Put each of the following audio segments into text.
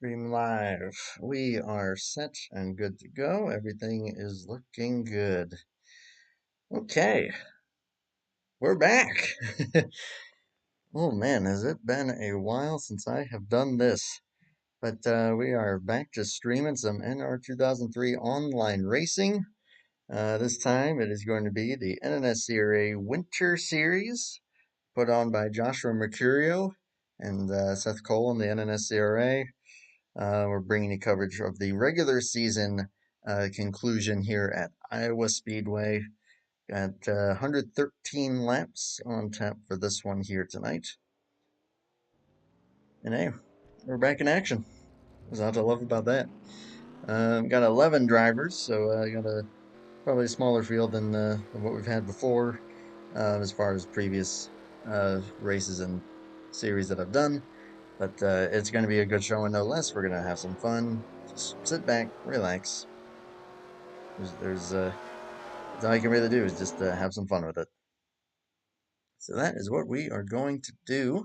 Stream live. We are set and good to go. Everything is looking good. Okay, we're back. Oh man, has it been a while since I have done this? But we are back to streaming some NR2003 Online racing. This time it is going to be the NNSCRA Winter Series, put on by Joshua Mercurio and Seth Cole in the NNSCRA. We're bringing you coverage of the regular season conclusion here at Iowa Speedway. Got 113 laps on tap for this one here tonight. And hey, we're back in action. There's a lot to love about that. Got 11 drivers, so got a probably a smaller field than what we've had before as far as previous races and series that I've done. But it's going to be a good show and no less. We're going to have some fun. Just sit back, relax. That's all you can really do is just have some fun with it. So that is what we are going to do.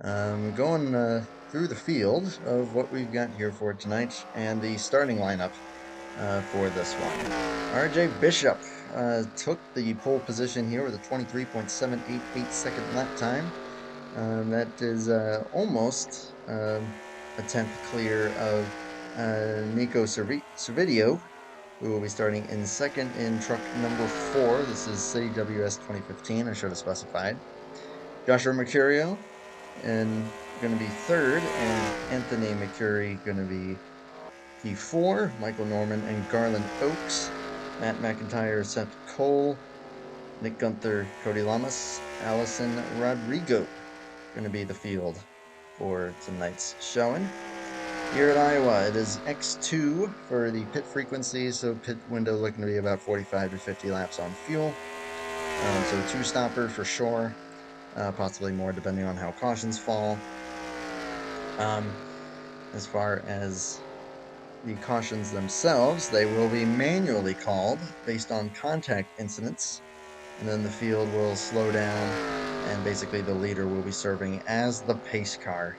Going through the field of what we've got here for tonight and the starting lineup for this one. RJ Bishop took the pole position here with a 23.788 second lap time. That is almost a tenth clear of Nico Servideo, who will be starting in second in truck number 4. This is CWS 2015, I should have specified. Joshua Mercurio and going to be third, and Anthony McCurry going to be P4. Michael Norman and Garland Oakes. Matt McIntyre, Seth Cole, Nick Gunther, Cody Lamas, Allison Rodrigo going to be the field for tonight's showing. Here at Iowa, it is X2 for the pit frequency, so pit window looking to be about 45 to 50 laps on fuel. So 2-stopper for sure, possibly more depending on how cautions fall. As far as the cautions themselves, they will be manually called based on contact incidents, and then the field will slow down, and basically the leader will be serving as the pace car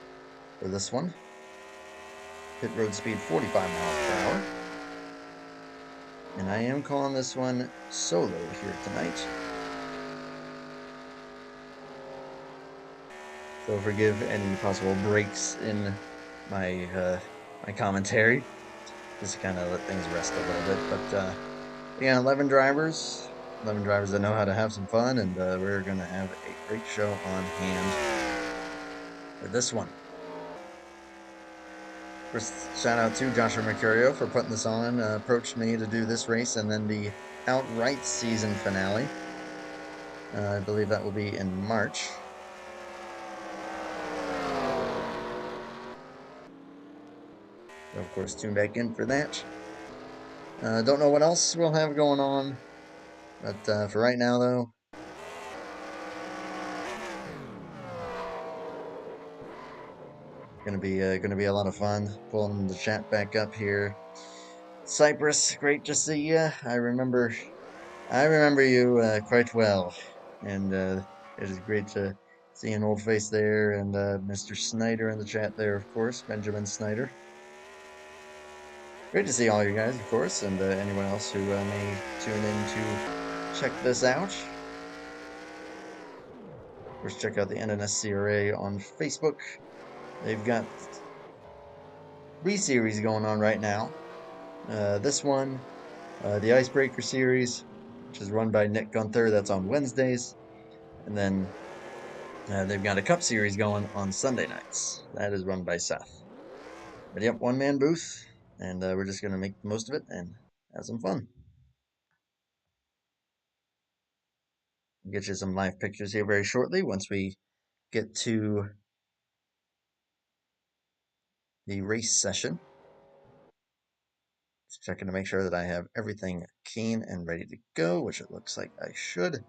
for this one. Pit road speed 45 miles per hour. And I am calling this one solo here tonight. So forgive any possible breaks in my my commentary. Just to kind of let things rest a little bit. But yeah, 11 drivers that know how to have some fun, and we're going to have a great show on hand for this one. First, shout out to Joshua Mercurio for putting this on. Approached me to do this race and then the outright season finale. I believe that will be in March. So of course, tune back in for that. Don't know what else we'll have going on, but for right now, though, gonna be a lot of fun. Pulling the chat back up here. Cypress, great to see you. I remember you quite well, and it is great to see an old face there, and Mr. Snyder in the chat there, of course, Benjamin Snyder. Great to see all you guys, of course, and anyone else who may tune in to check this out. Of course, check out the NNSCRA on Facebook. They've got 3 series going on right now. This one, the Icebreaker series, which is run by Nick Gunther, that's on Wednesdays. And then they've got a Cup series going on Sunday nights. That is run by Seth. But yep, one-man booth, and we're just going to make the most of it and have some fun. I'll get you some live pictures here very shortly once we get to the race session. Just checking to make sure that I have everything keen and ready to go, which it looks like I should.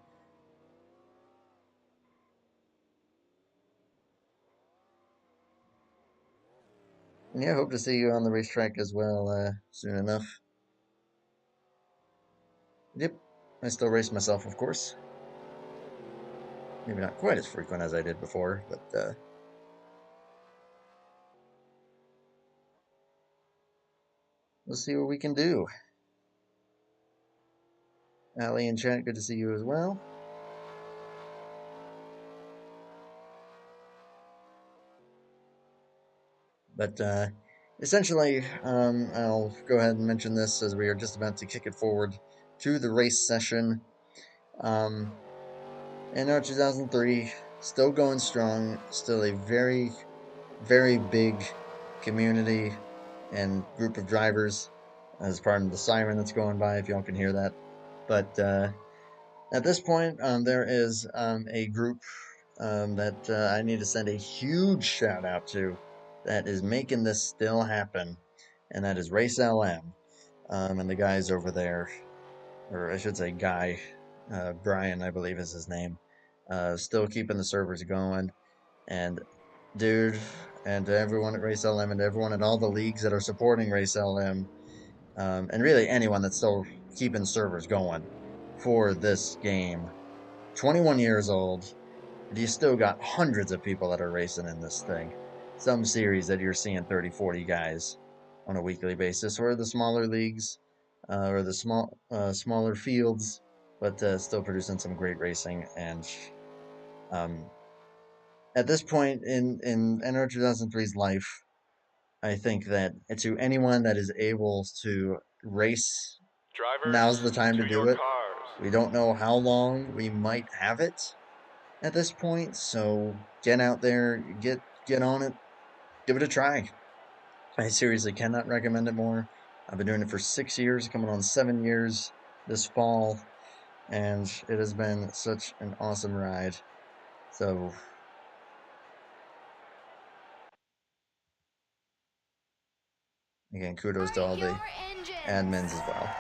And yeah, hope to see you on the racetrack as well soon enough. Yep, I still race myself, of course. Maybe not quite as frequent as I did before, but let's see what we can do. Allie and chat, good to see you as well. But essentially, I'll go ahead and mention this as we are just about to kick it forward to the race session. NR2003, still going strong, still a very, very big community and group of drivers as part of the siren that's going by, if y'all can hear that. But at this point, there is a group that I need to send a huge shout out to that is making this still happen, and that is Race LM and the guys over there, or I should say Guy, Brian, I believe is his name, still keeping the servers going. And dude, and to everyone at Race LM and everyone at all the leagues that are supporting Race LM, and really anyone that's still keeping servers going for this game. 21 years old, you still got hundreds of people that are racing in this thing. Some series that you're seeing 30, 40 guys on a weekly basis, or the smaller leagues, or the smaller fields, but still producing some great racing. And at this point in NR 2003's life, I think that to anyone that is able to race, now's the time to do it. We don't know how long we might have it at this point, so get out there, get on it, give it a try. I seriously cannot recommend it more. I've been doing it for 6 years, coming on 7 years this fall, and it has been such an awesome ride. So again, kudos to all the admins as well.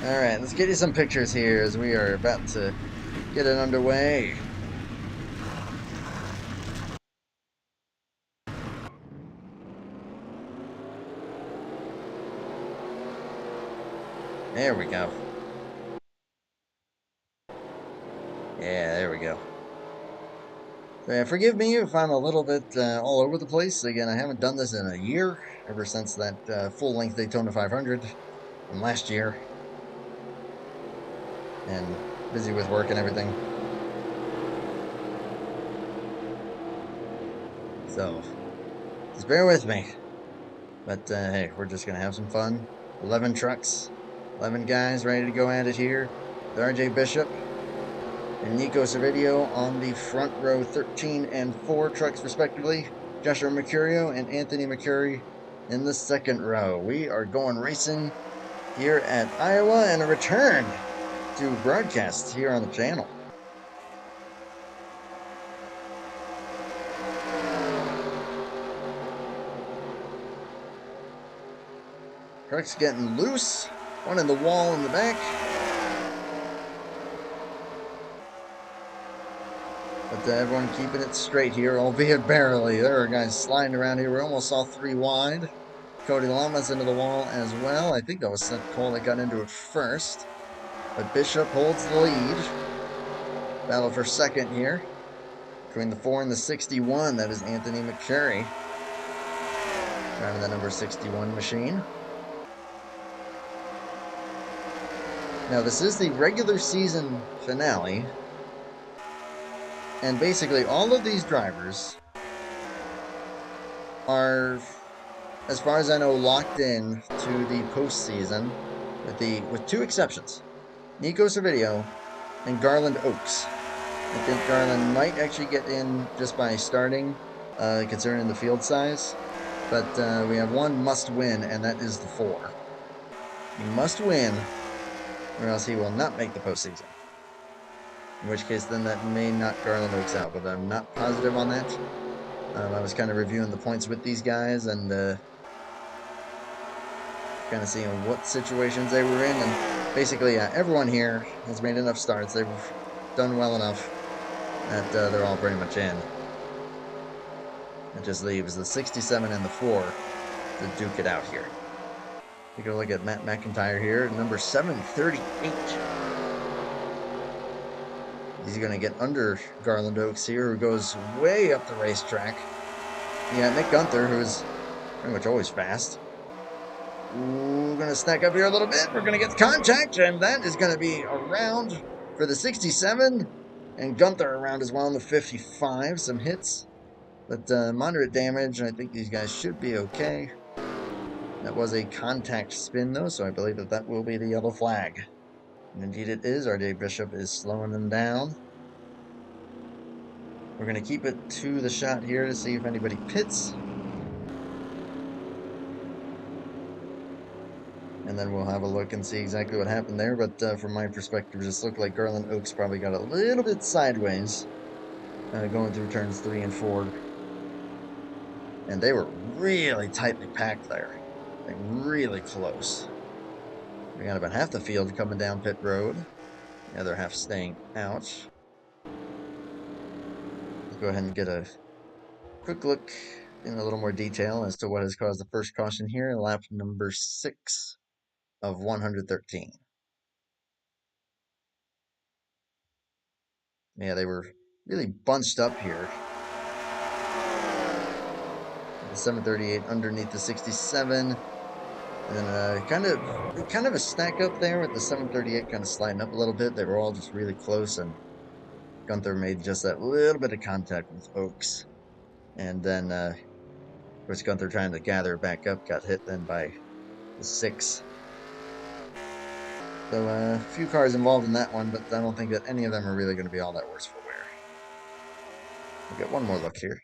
Alright, let's get you some pictures here as we are about to get it underway. There we go. Yeah, there we go. Forgive me if I'm a little bit all over the place. Again, I haven't done this in a year, ever since that full-length Daytona 500 from last year. And busy with work and everything. So, just bear with me. But, hey, we're just going to have some fun. 11 trucks, 11 guys ready to go at it here. With RJ Bishop and Nico Servideo on the front row, 13 and 4 trucks respectively. Joshua Mercurio and Anthony McCurry in the second row. We are going racing here at Iowa, and a return to broadcast here on the channel. Truck's getting loose. One in the wall in the back. But everyone keeping it straight here, albeit barely. There are guys sliding around here. We almost saw 3 wide. Cody Lamas into the wall as well. I think that was Seth Cole that got into it first. But Bishop holds the lead. Battle for second here. Between the 4 and the 61, that is Anthony McCurry. Driving the number 61 machine. Now, this is the regular season finale. And basically, all of these drivers are, as far as I know, locked in to the postseason, with 2 exceptions. Nico Servideo and Garland Oaks. I think Garland might actually get in just by starting, considering the field size. But we have one must win, and that is the 4. He must win, or else he will not make the postseason. In which case, then that may knock Garland Oaks out, but I'm not positive on that. I was kind of reviewing the points with these guys and kind of seeing what situations they were in. And basically, everyone here has made enough starts. They've done well enough that they're all pretty much in. It just leaves the 67 and the 4 to duke it out here. Take a look at Matt McIntyre here, number 738. He's going to get under Garland Oaks here, who goes way up the racetrack. Yeah, Nick Gunther, who's pretty much always fast. Ooh, gonna stack up here a little bit. We're gonna get the contact, and that is gonna be around for the 67, and Gunther around as well in the 55. Some hits, but moderate damage. I think these guys should be okay. That was a contact spin, though, so I believe that that will be the yellow flag. And indeed it is. RJ Bishop is slowing them down. We're going to keep it to the shot here to see if anybody pits. And then we'll have a look and see exactly what happened there. But from my perspective, it just looked like Garland Oaks probably got a little bit sideways going through turns 3 and 4. And they were really tightly packed there. Like really close. We got about half the field coming down pit road. The other half staying out. Let's go ahead and get a quick look in a little more detail as to what has caused the first caution here in lap number 6 of 113. Yeah, they were really bunched up here. The 738 underneath the 67. And kind of a stack up there with the 738 kind of sliding up a little bit. They were all just really close, and Gunther made just that little bit of contact with Oaks. And then, of course, Gunther trying to gather back up, got hit then by the 6. So a few cars involved in that one, but I don't think that any of them are really going to be all that worse for wear. We'll get one more look here.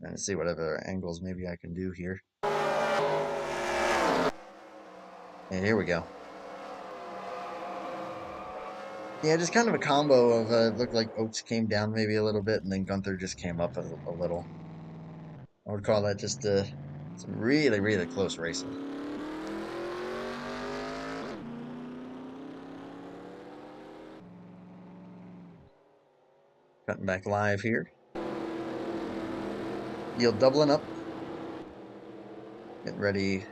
And see what other angles maybe I can do here. And here we go. Yeah, just kind of a combo of it looked like Oaks came down maybe a little bit, and then Gunther just came up a little. I would call that just some really, really close racing. Cutting back live here. Field doubling up. Getting ready.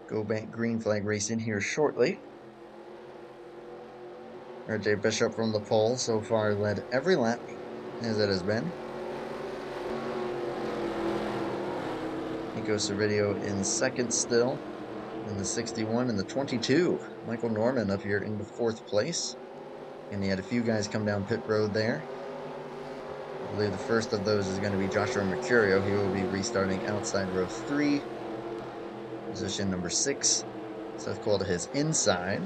Go back green flag racing here shortly. RJ Bishop from the pole so far led every lap as it has been. Nico Cervidio in second still in the 61 and the 22. Michael Norman up here in the 4th place. And he had a few guys come down pit road there. I believe the first of those is going to be Joshua Mercurio. He will be restarting outside row 3. Position number 6. Seth Cole to his inside.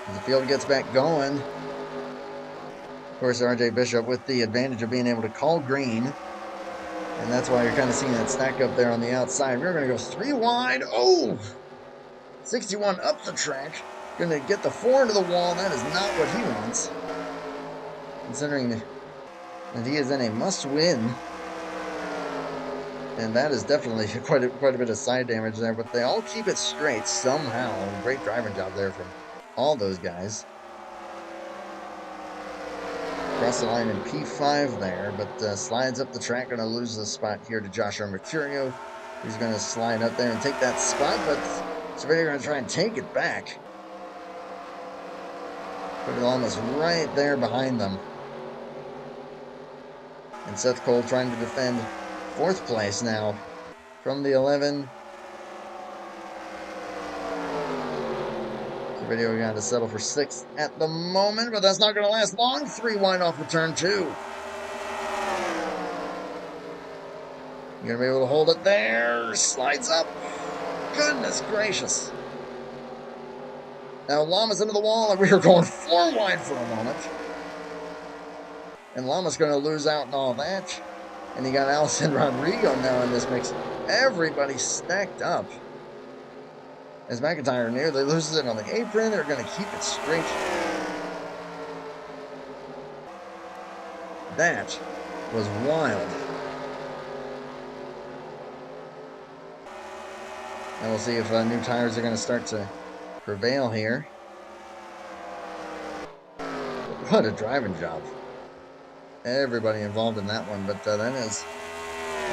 As the field gets back going. Of course, RJ Bishop with the advantage of being able to call green. And that's why you're kind of seeing that stack up there on the outside. We're going to go 3 wide. Oh! 61 up the track. Going to get the 4 into the wall. That is not what he wants. Considering that he is in a must-win. And that is definitely quite a bit of side damage there. But they all keep it straight somehow. Great driving job there from all those guys. Across the line in P5 there, but slides up the track. Going to lose the spot here to Joshua Mercurio. He's going to slide up there and take that spot, but Cervidio going to try and take it back. Put it almost right there behind them. And Seth Cole trying to defend 4th place now from the 11. Cervidio got to settle for 6th at the moment, but that's not going to last long. 3 wide off of turn 2. You're going to be able to hold it there. Slides up. Goodness gracious. Now Llama's into the wall, and we are going 4 wide for a moment. And Llama's going to lose out and all that. And you got Allison Rodrigo now in this mix. Everybody stacked up. As McIntyre nearly loses it on the apron, they're going to keep it straight. That was wild. And we'll see if new tires are going to start to prevail here. What a driving job. Everybody involved in that one, but that has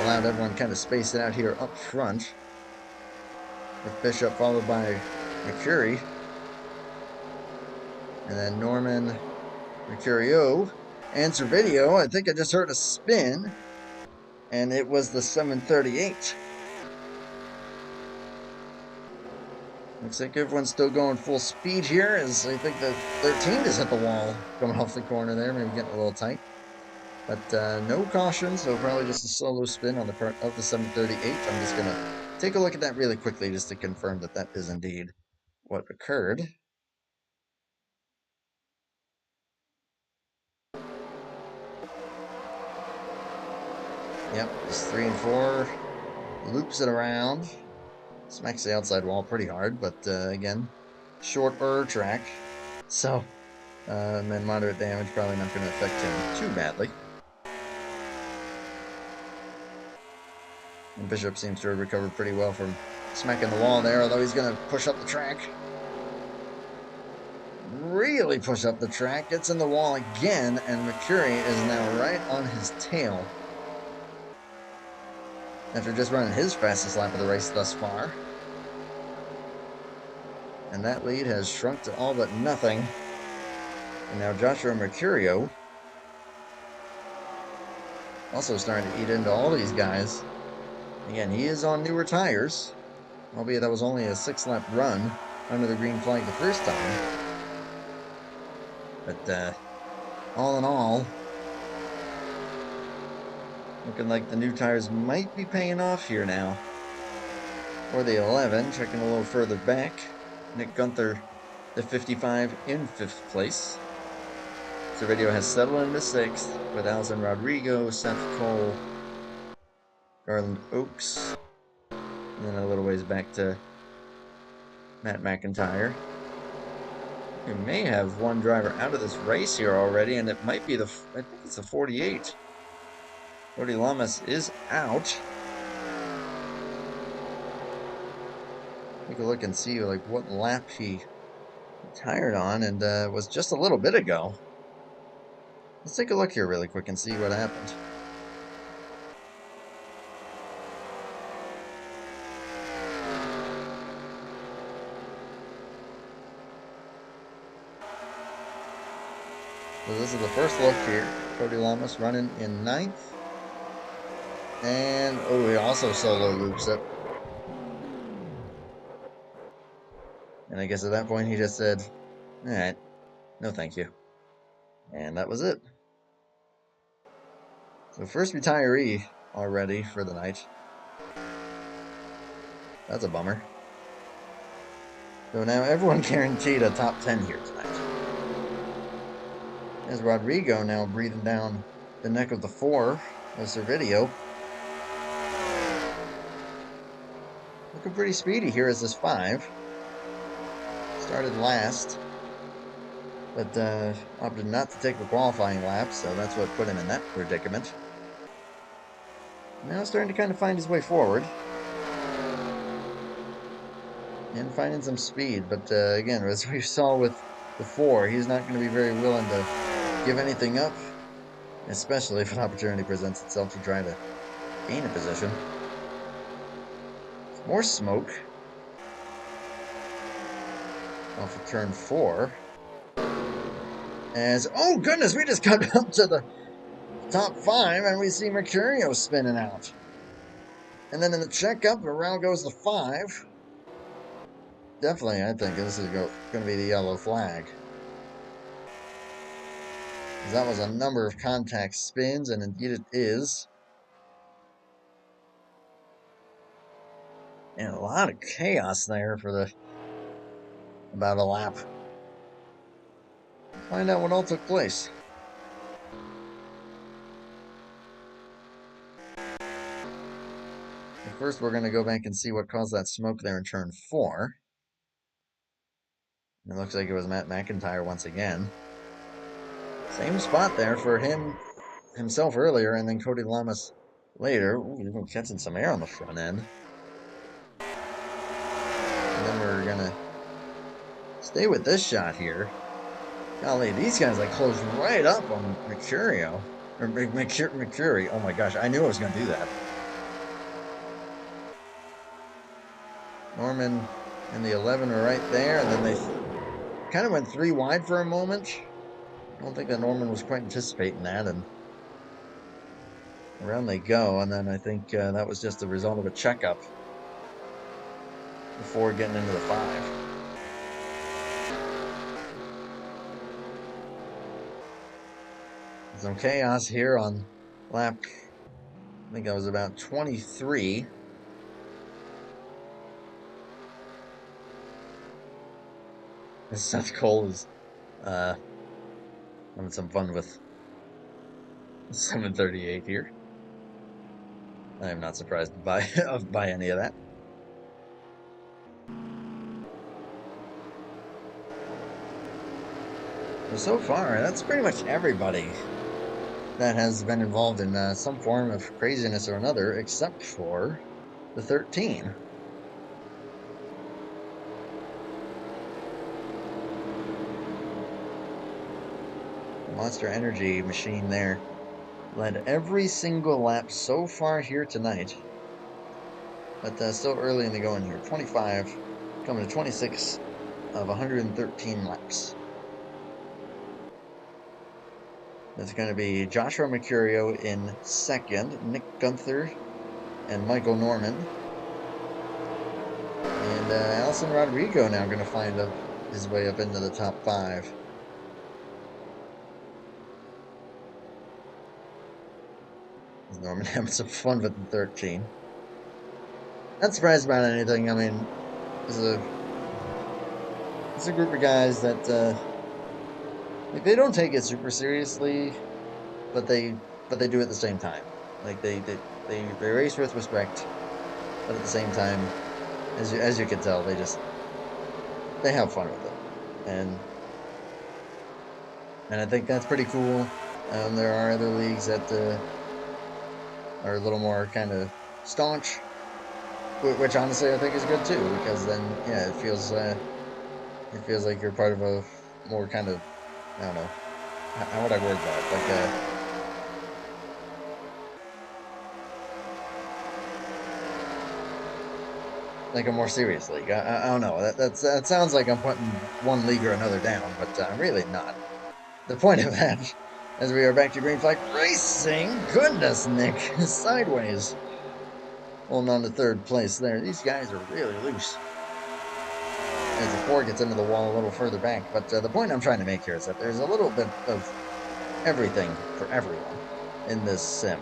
allowed everyone kind of space it out here up front. With Bishop followed by McCurry. And then Norman, Mercurio, and Servideo. I think I just heard a spin, and it was the 738. Looks like everyone's still going full speed here, as I think the 13 is hit the wall coming off the corner there, maybe getting a little tight. But no caution, so probably just a solo spin on the part of the 738. I'm just going to take a look at that really quickly just to confirm that that is indeed what occurred. Yep, just 3 and 4, loops it around, smacks the outside wall pretty hard, but again, shorter track, so and then moderate damage, probably not going to affect him too badly. And Bishop seems to have recovered pretty well from smacking the wall there, although he's going to push up the track. Really push up the track, gets in the wall again, and Mercury is now right on his tail. After just running his fastest lap of the race thus far. And that lead has shrunk to all but nothing. And now Joshua Mercurio also starting to eat into all these guys. Again, he is on newer tires, albeit that was only a 6-lap run under the green flag the first time. But all in all, looking like the new tires might be paying off here now. For the 11, checking a little further back, Nick Gunther, the 55 in 5th place. Servideo has settled into 6th with Alison Rodrigo, Seth Cole, Garland Oaks, and then a little ways back to Matt McIntyre. We may have one driver out of this race here already, and it might be I think it's the 48. Cody Lamas is out. Take a look and see like what lap he retired on, and it was just a little bit ago. Let's take a look here really quick and see what happened. So this is the first look here. Cody Lamas running in 9th. And, oh, he also solo loops it. And I guess at that point he just said, alright, no thank you. And that was it. So first retiree already for the night. That's a bummer. So now everyone guaranteed a top 10 here tonight. As Rodrigo now breathing down the neck of the 4 of Servideo. Looking pretty speedy here as this 5. Started last, but opted not to take the qualifying lap, so that's what put him in that predicament. Now starting to kind of find his way forward. And finding some speed, but again, as we saw with the 4, he's not going to be very willing to give anything up, especially if an opportunity presents itself to try to gain a position. More smoke off of turn 4. As, oh goodness, we just got up to the top 5 and we see Mercurio spinning out. And then in the checkup, around goes the 5. Definitely, I think this is going to be the yellow flag. That was a number of contact spins, and indeed it is. And a lot of chaos there for about a lap. Find out what all took place. But first, we're going to go back and see what caused that smoke there in turn 4. It looks like it was Matt McIntyre once again. Same spot there for himself earlier, and then Cody Lamas later. Ooh, even catching some air on the front end. And then we're gonna stay with this shot here. Golly, these guys like close right up on Mercurio. Or Mercury. Oh my gosh, I knew I was gonna do that. Norman and the 11 are right there, and then they kind of went 3 wide for a moment. I don't think that Norman was quite anticipating that, and around they go. And then I think that was just the result of a checkup before getting into the 5. Some chaos here on lap, I think that was about 23. Seth Cole is having some fun with 738 here. I am not surprised by by any of that. So far, that's pretty much everybody that has been involved in some form of craziness or another, except for the 13. The Monster Energy machine there led every single lap so far here tonight. But still early in the going here. 25 coming to 26 of 113 laps. That's going to be Joshua Mercurio in second, Nick Gunther and Michael Norman. And Alison Rodrigo now going to find his way up into the top 5. Norman having some fun with the 13. Not surprised about anything. I mean, it's a group of guys that like they don't take it super seriously, but they do at the same time. Like they race with respect, but at the same time, as you can tell, they have fun with it, and I think that's pretty cool. There are other leagues that are a little more kind of staunch, which honestly I think is good too, because then yeah, it feels like you're part of a more kind of, I don't know, how would I word that? Like a more serious league. I don't know. That sounds like I'm putting one league or another down, but I'm really not. The point of that, as we are back to green flag racing, goodness, Nick, sideways, holding on to third place there. These guys are really loose. As the 4 gets into the wall a little further back, but the point I'm trying to make here is that there's a little bit of everything for everyone in this sim,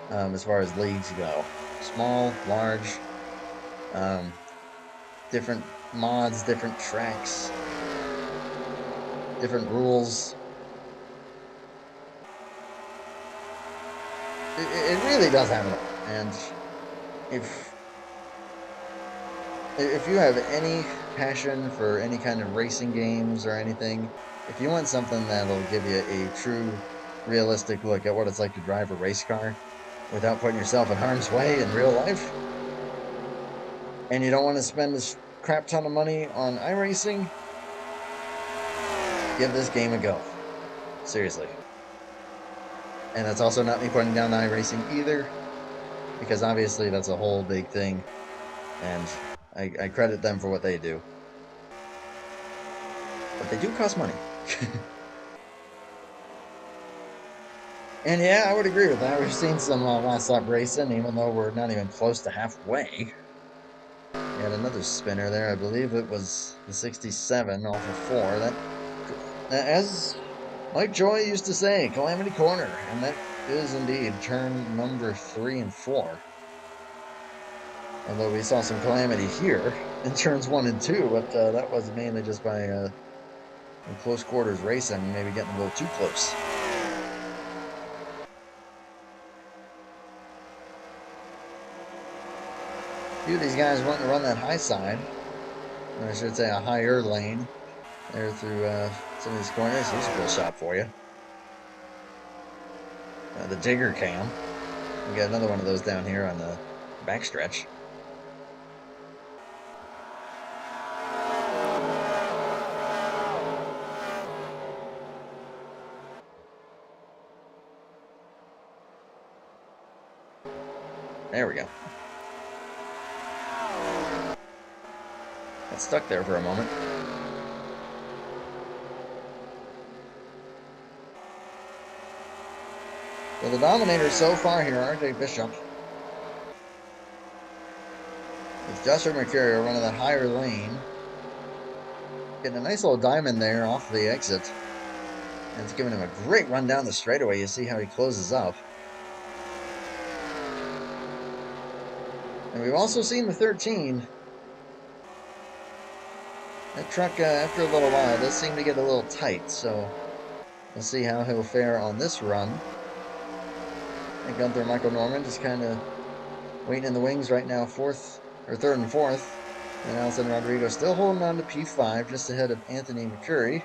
as far as leagues go. Small, large, different mods, different tracks, different rules. It really does have it all. And if you have any passion for any kind of racing games or anything, if you want something that'll give you a true, realistic look at what it's like to drive a race car without putting yourself in harm's way in real life, and you don't want to spend a crap ton of money on iRacing, give this game a go. Seriously. And that's also not me putting down iRacing either, because obviously that's a whole big thing, and I credit them for what they do. But they do cost money. And yeah, I would agree with that. We've seen some last lap racing, even though we're not even close to halfway. We had another spinner there. I believe it was the 67 off of 4. That, as Mike Joy used to say, Calamity Corner. And that is indeed turn number 3 and 4. Although we saw some calamity here in turns 1 and 2, but that was mainly just by close quarters racing, maybe getting a little too close. A few of these guys wanting to run that high side, or I should say a higher lane, there through some of these corners. Here's a cool shot for you. The Digger Cam. We got another one of those down here on the backstretch. There we go. Got stuck there for a moment. So the dominator so far here, RJ Bishop. With Joshua Mercurio running that higher lane. Getting a nice little diamond there off the exit. And it's giving him a great run down the straightaway. You see how he closes up. And we've also seen the 13. That truck, after a little while, does seem to get a little tight. So we'll see how he'll fare on this run. And Gunther and Michael Norman just kind of waiting in the wings right now, third and fourth. And Alison Rodrigo still holding on to P5, just ahead of Anthony McCurry.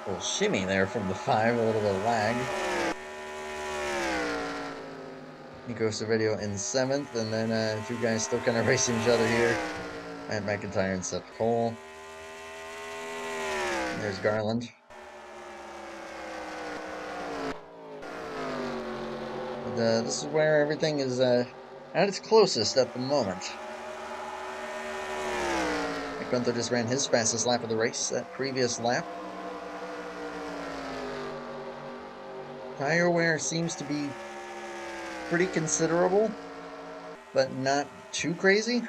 A little shimmy there from the 5, a little bit of lag. Nico Cervedio in 7th, and then two guys still kind of racing each other here. Matt McIntyre and Seth Cole. And there's Garland. But this is where everything is at its closest at the moment. Gunther just ran his fastest lap of the race, that previous lap. Tire wear seems to be pretty considerable, but not too crazy.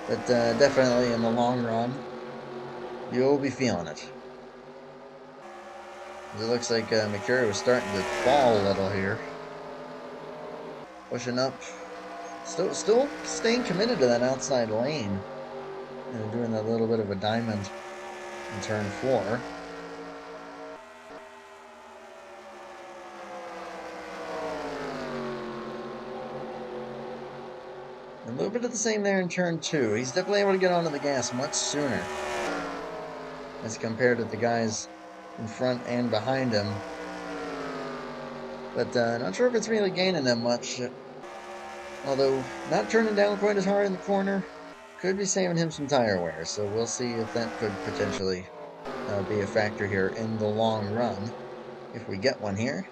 But definitely in the long run, you'll be feeling it. It looks like Mercury was starting to fall a little here. Pushing up. Still staying committed to that outside lane. And doing that little bit of a diamond in turn 4. A little bit of the same there in turn 2. He's definitely able to get onto the gas much sooner as compared to the guys in front and behind him. But not sure if it's really gaining them much. Although not turning down quite as hard in the corner, could be saving him some tire wear. So we'll see if that could potentially be a factor here in the long run, if we get one here.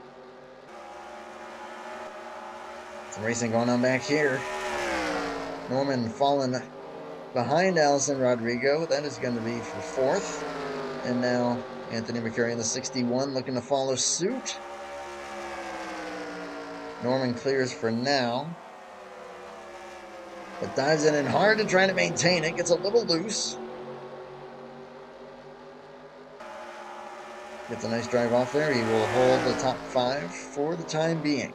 Some racing going on back here. Norman falling behind Alison Rodrigo. That is going to be for 4th. And now Anthony McCurry in the 61 looking to follow suit. Norman clears for now, but dives in hard to try to maintain it. Gets a little loose. Gets a nice drive off there. He will hold the top 5 for the time being.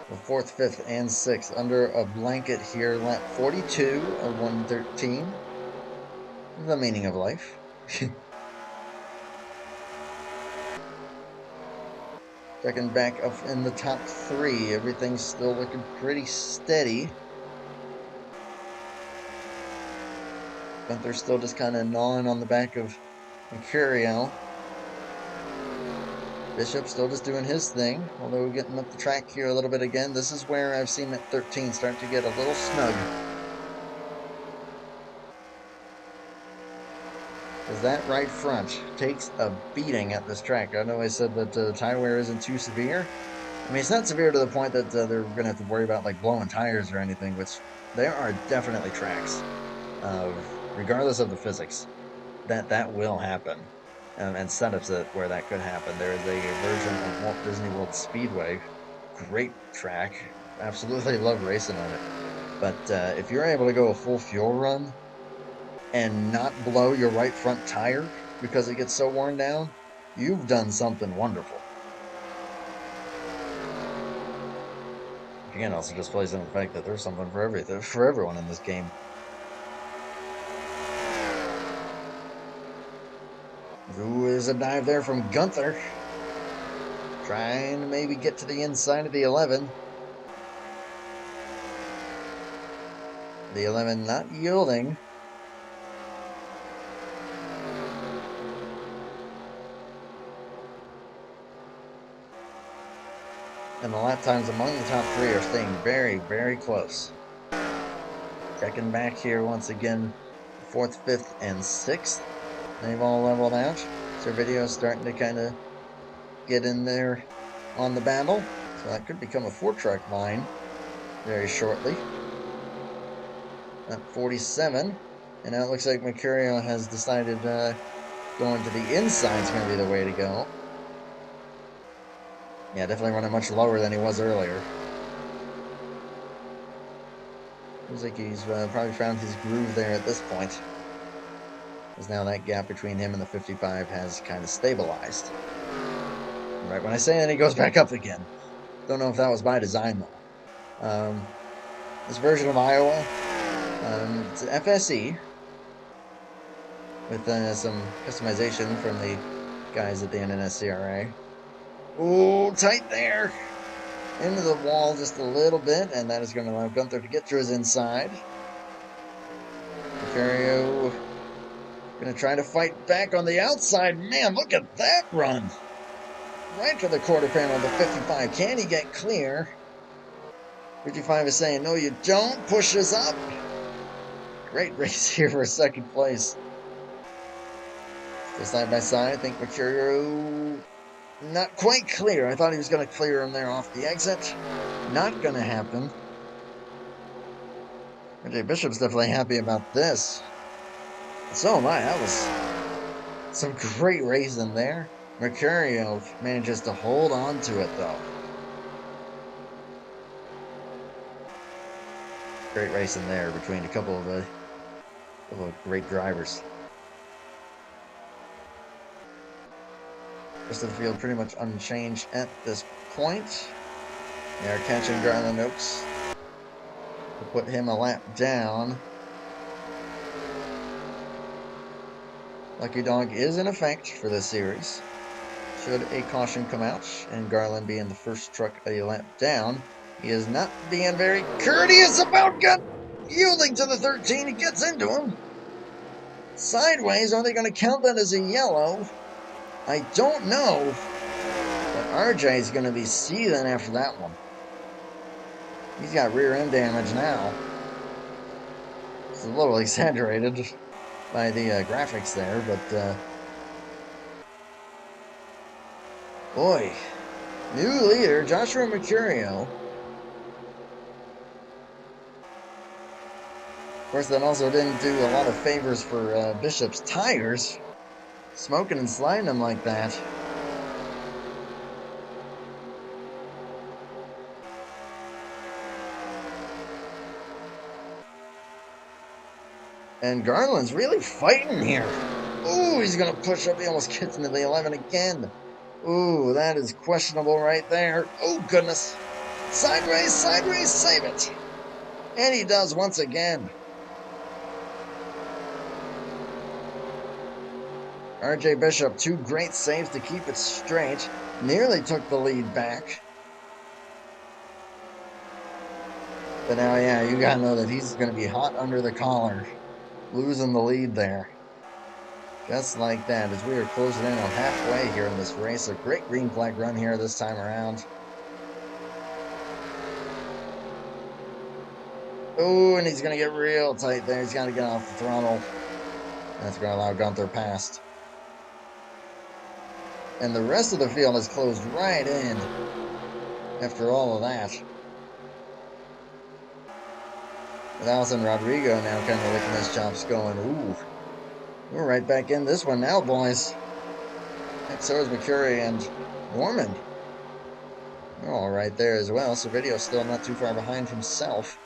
The 4th, 5th, and 6th under a blanket here. Lap 42 of 113. The meaning of life. Checking back up in the top 3. Everything's still looking pretty steady. Gunther's still just kind of gnawing on the back of Mercurio. Bishop still just doing his thing, although getting up the track here a little bit again. This is where I've seen that 13 start to get a little snug. As that right front takes a beating at this track. I know I said that tire wear isn't too severe. I mean, it's not severe to the point that they're going to have to worry about like blowing tires or anything, which there are definitely tracks, regardless of the physics, that will happen. And setups where that could happen. There is a version of Walt Disney World Speedway. Great track. Absolutely love racing on it. But if you're able to go a full fuel run and not blow your right front tire because it gets so worn down, you've done something wonderful. Again, also just plays on the fact that there's something for everyone in this game. Ooh, there's a dive there from Gunther. Trying to maybe get to the inside of the 11. The 11 not yielding. And the lap times among the top 3 are staying very, very close. Checking back here once again, 4th, 5th, and 6th. They've all leveled out. So video's starting to kind of get in there on the battle. So that could become a 4-truck line very shortly. At 47. And now it looks like Mercurio has decided going to the inside is going to be the way to go. Yeah, definitely running much lower than he was earlier. Looks like he's probably found his groove there at this point. Because now that gap between him and the 55 has kind of stabilized. Right when I say that, he goes back up again. Don't know if that was by design, though. This version of Iowa, it's an FSE with some customization from the guys at the NNSCRA. Oh, tight there! Into the wall just a little bit, and that is going to allow Gunther to get through his inside. Mercurio going to try to fight back on the outside. Man, look at that run! Right to the quarter panel of the 55. Can he get clear? 55 is saying, no, you don't. Pushes up. Great race here for second place. So side by side, I think Mercurio not quite clear. I thought he was going to clear him there off the exit. Not going to happen. RJ Bishop's definitely happy about this. So am I. That was some great racing there. Mercurio manages to hold on to it, though. Great racing there between a couple of great drivers. Rest of the field pretty much unchanged at this point. They are catching Garland Oaks to put him a lap down. Lucky Dog is in effect for this series. Should a caution come out and Garland be in the first truck a lap down, he is not being very courteous about yielding to the 13. He gets into him. Sideways, are they going to count that as a yellow? I don't know. But RJ is going to be seething after that one. He's got rear end damage now. It's a little exaggerated by the graphics there, but boy, new leader, Joshua Mercurio. Of course, that also didn't do a lot of favors for Bishop's tires. Smoking and sliding them like that. And Garland's really fighting here. Ooh, he's going to push up. He almost gets into the 11 again. Ooh, that is questionable right there. Oh, goodness. Sideways, sideways, save it. And he does once again. RJ Bishop, 2 great saves to keep it straight. Nearly took the lead back. But now, yeah, you gotta know that he's going to be hot under the collar. Losing the lead there. Just like that, as we are closing in on halfway here in this race. A great green flag run here this time around. Oh, and he's going to get real tight there. He's got to get off the throttle. That's going to allow Gunther past. And the rest of the field is closed right in after all of that. With Allison Rodrigo now kind of licking his chops going, ooh, we're right back in this one now, boys. And so is Mercury and Norman. They're all right there as well. So Video's still not too far behind himself.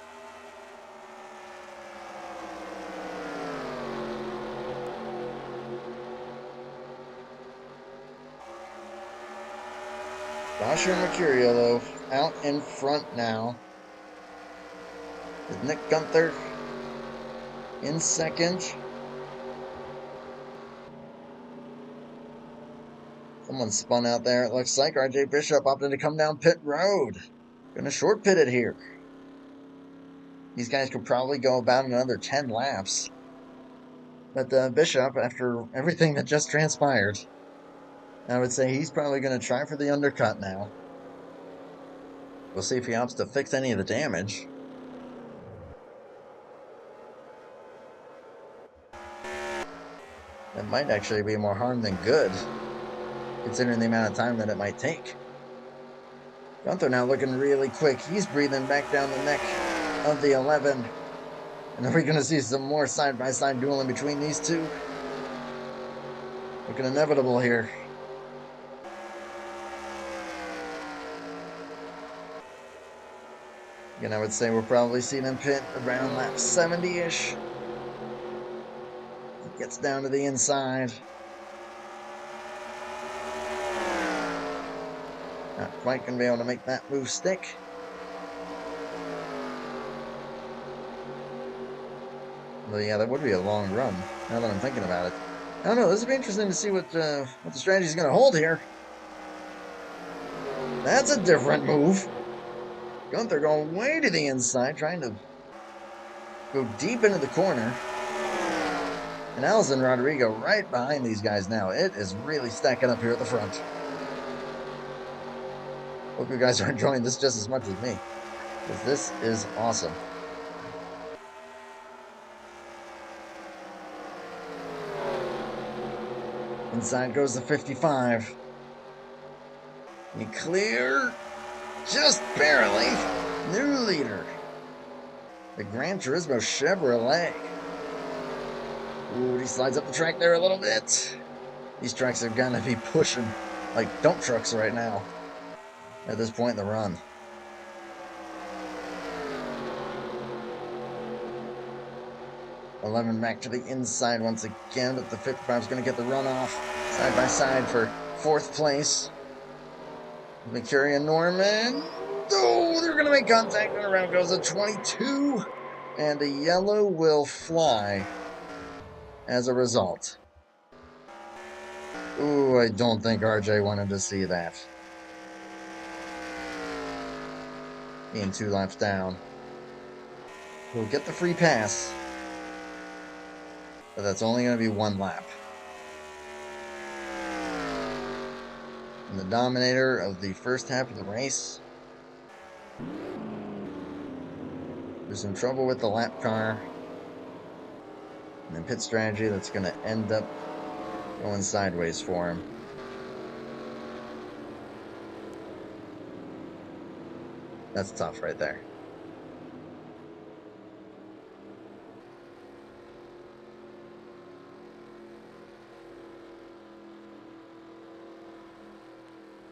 Joshua Mercurio, though, out in front now. With Nick Gunther in second. Someone spun out there, it looks like. RJ Bishop opted to come down pit road. Gonna short pit it here. These guys could probably go about another 10 laps. But Bishop, after everything that just transpired, I would say he's probably going to try for the undercut now. We'll see if he opts to fix any of the damage. That might actually be more harm than good. considering the amount of time that it might take. Gunther now looking really quick. He's breathing back down the neck of the 11. And are we going to see some more side-by-side dueling between these two? Looking inevitable here. Again, I would say we'll probably see them pit around lap 70-ish. Gets down to the inside. Not quite going to be able to make that move stick. But yeah, that would be a long run, now that I'm thinking about it. I don't know, this would be interesting to see what the strategy is going to hold here. That's a different move. Gunther going way to the inside, trying to go deep into the corner. And Allison Rodrigo right behind these guys now. It is really stacking up here at the front. Hope you guys are enjoying this just as much as me, because this is awesome. Inside goes the 55. He clear, just barely. New leader, the Gran Turismo Chevrolet. Ooh, he slides up the track there a little bit. These trucks are gonna be pushing like dump trucks right now at this point in the run. $11 back to the inside once again, but the 55 is going to get the run off side by side for 4th place. Mercury and Norman. Oh, they're going to make contact, and around goes a 22, and a yellow will fly as a result. Ooh, I don't think RJ wanted to see that. Being 2 laps down. We'll get the free pass. But that's only going to be 1 lap. And the dominator of the first half of the race. There's some trouble with the lap car. And then pit strategy that's going to end up going sideways for him. That's tough right there.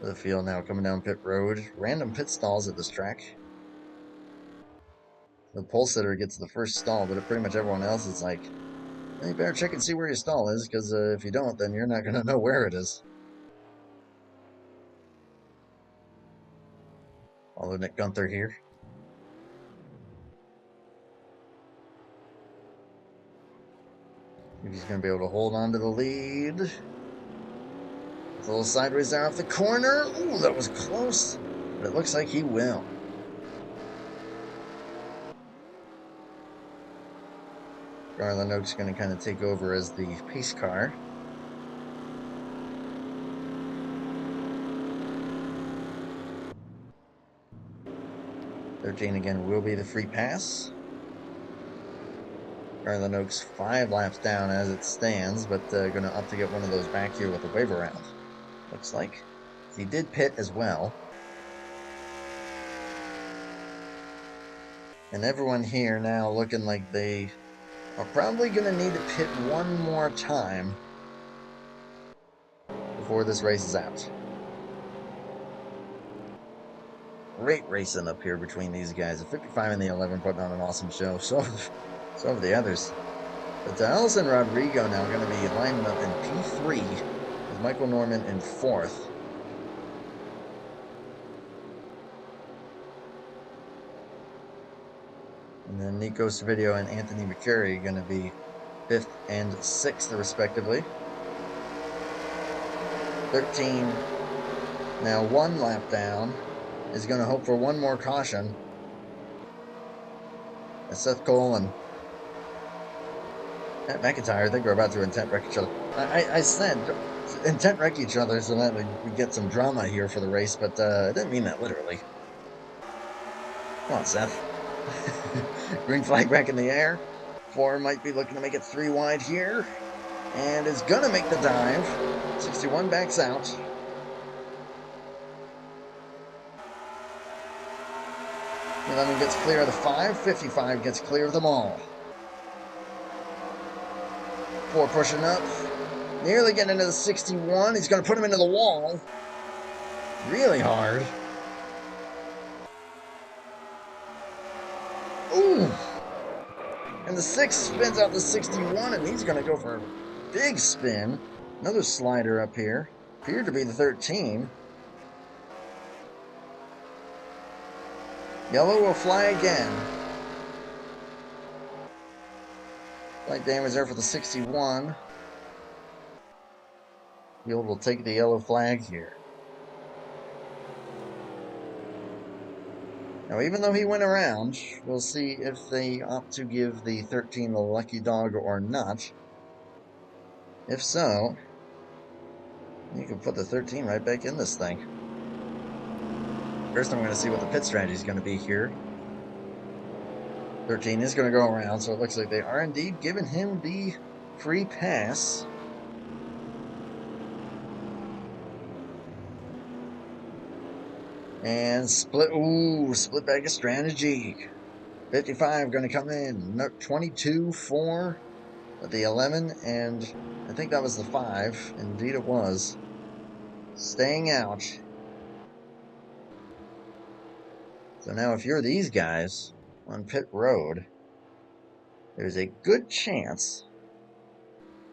The field now coming down pit road. Random pit stalls at this track. The pole sitter gets the first stall, but pretty much everyone else is like, well, you better check and see where your stall is, because if you don't, then you're not going to know where it is. Although Nick Gunther here. If he's going to be able to hold on to the lead. It's a little sideways there off the corner. Ooh, that was close. But it looks like he will. Garland Oak's going to kind of take over as the pace car. $13 again will be the free pass. Garland Oak's 5 laps down as it stands, but going to opt to get one of those back here with a wave around. Looks like he did pit as well. And everyone here now looking like they are probably going to need to pit one more time before this race is out. Great racing up here between these guys. The 55 and the 11 putting on an awesome show. So have the others. But Allison Rodrigo now going to be lining up in P3 with Michael Norman in 4th. And then Nico Savidio and Anthony Mercury going to be 5th and 6th respectively. 13 now 1 lap down. Is going to hope for one more caution. Seth Cole and Matt McIntyre, I think we're about to intent wreck each other. I said intent wreck each other so that we get some drama here for the race, but I didn't mean that literally. Come on, Seth. Green flag back in the air. 4 might be looking to make it 3 wide here. And is going to make the dive. 61 backs out. 11 gets clear of the 5. 55 gets clear of them all. 4 pushing up. Nearly getting into the 61. He's going to put him into the wall. Really hard. Ooh. And the 6 spins out the 61, and he's going to go for a big spin. Another slider up here. Appeared to be the 13. Yellow will fly again. Light damage there for the 61. Field will take the yellow flag here. Now, even though he went around, we'll see if they opt to give the 13 the lucky dog or not. If so, you can put the 13 right back in this thing. First, I'm going to see what the pit strategy is going to be here. 13 is going to go around, so it looks like they are indeed giving him the free pass. And split, ooh, split bag of strategy. 55 going to come in. 22 for the 11, and I think that was the 5. Indeed it was. Staying out. So now if you're these guys on pit road, there's a good chance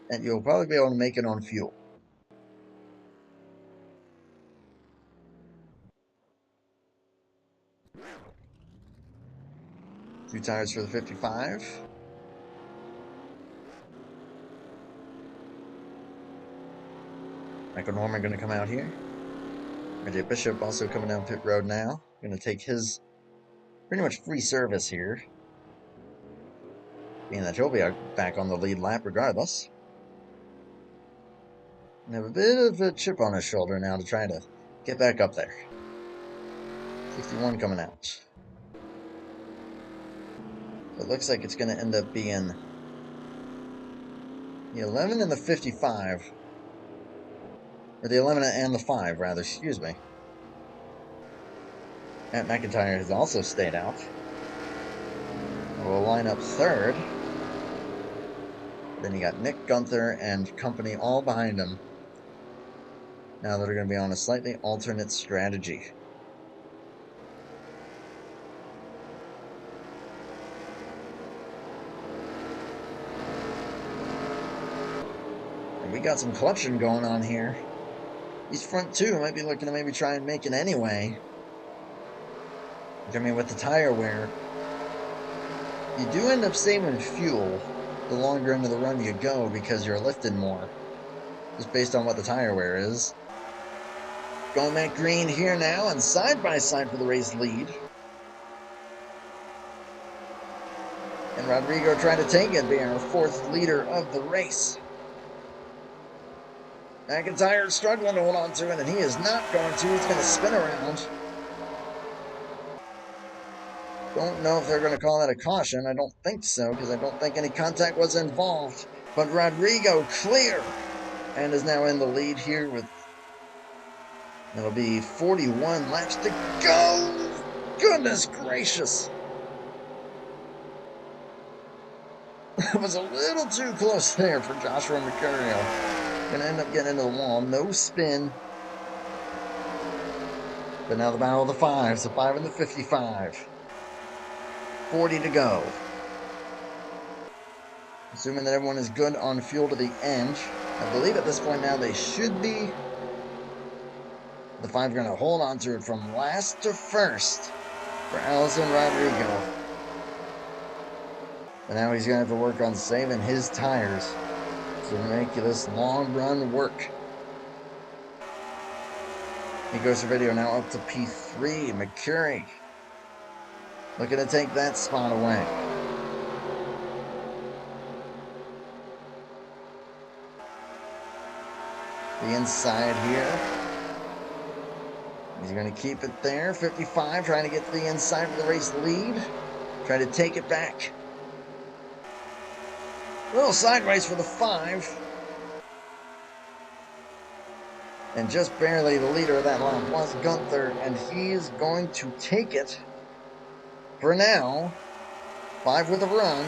that you'll probably be able to make it on fuel. Two tires for the 55. Michael Norman going to come out here. AJ Bishop also coming down pit road now. Going to take his pretty much free service here, being that he'll be back on the lead lap regardless. And have a bit of a chip on his shoulder now to try to get back up there. 61 coming out. It looks like it's going to end up being the 11 and the 55. Or the 11 and the 5, rather, excuse me. Matt McIntyre has also stayed out. We'll line up third. Then you got Nick Gunther and company all behind him. Now that are going to be on a slightly alternate strategy. And we got some clutching going on here. These front two might be looking to maybe try and make it anyway. I mean, with the tire wear, you do end up saving fuel the longer into the run you go because you're lifting more. Just based on what the tire wear is. Going Matt Green here now and side by side for the race lead. And Rodrigo trying to take it, being our 4th leader of the race. McIntyre struggling to hold on to it, and he is not going to. He's going to spin around. Don't know if they're going to call that a caution. I don't think so, because I don't think any contact was involved. But Rodrigo clear, and is now in the lead here with, it'll be 41 laps to go. Goodness gracious. It was a little too close there for Joshua Mercurio. Going to end up getting into the wall. No spin. But now the battle of the 5s. The 5 and the 55. 40 to go. Assuming that everyone is good on fuel to the end. I believe at this point now they should be. The 5 going to hold on to it from last to first for Allison Rodrigo. And now he's going to have to work on saving his tires to make this long run work. He goes for video now up to P3. McCurry looking to take that spot away. The inside here. He's going to keep it there. 55 trying to get to the inside for the race lead. Try to take it back. A little sideways for the 5. And just barely the leader of that lap was Gunther, and he's going to take it for now. 5 with a run.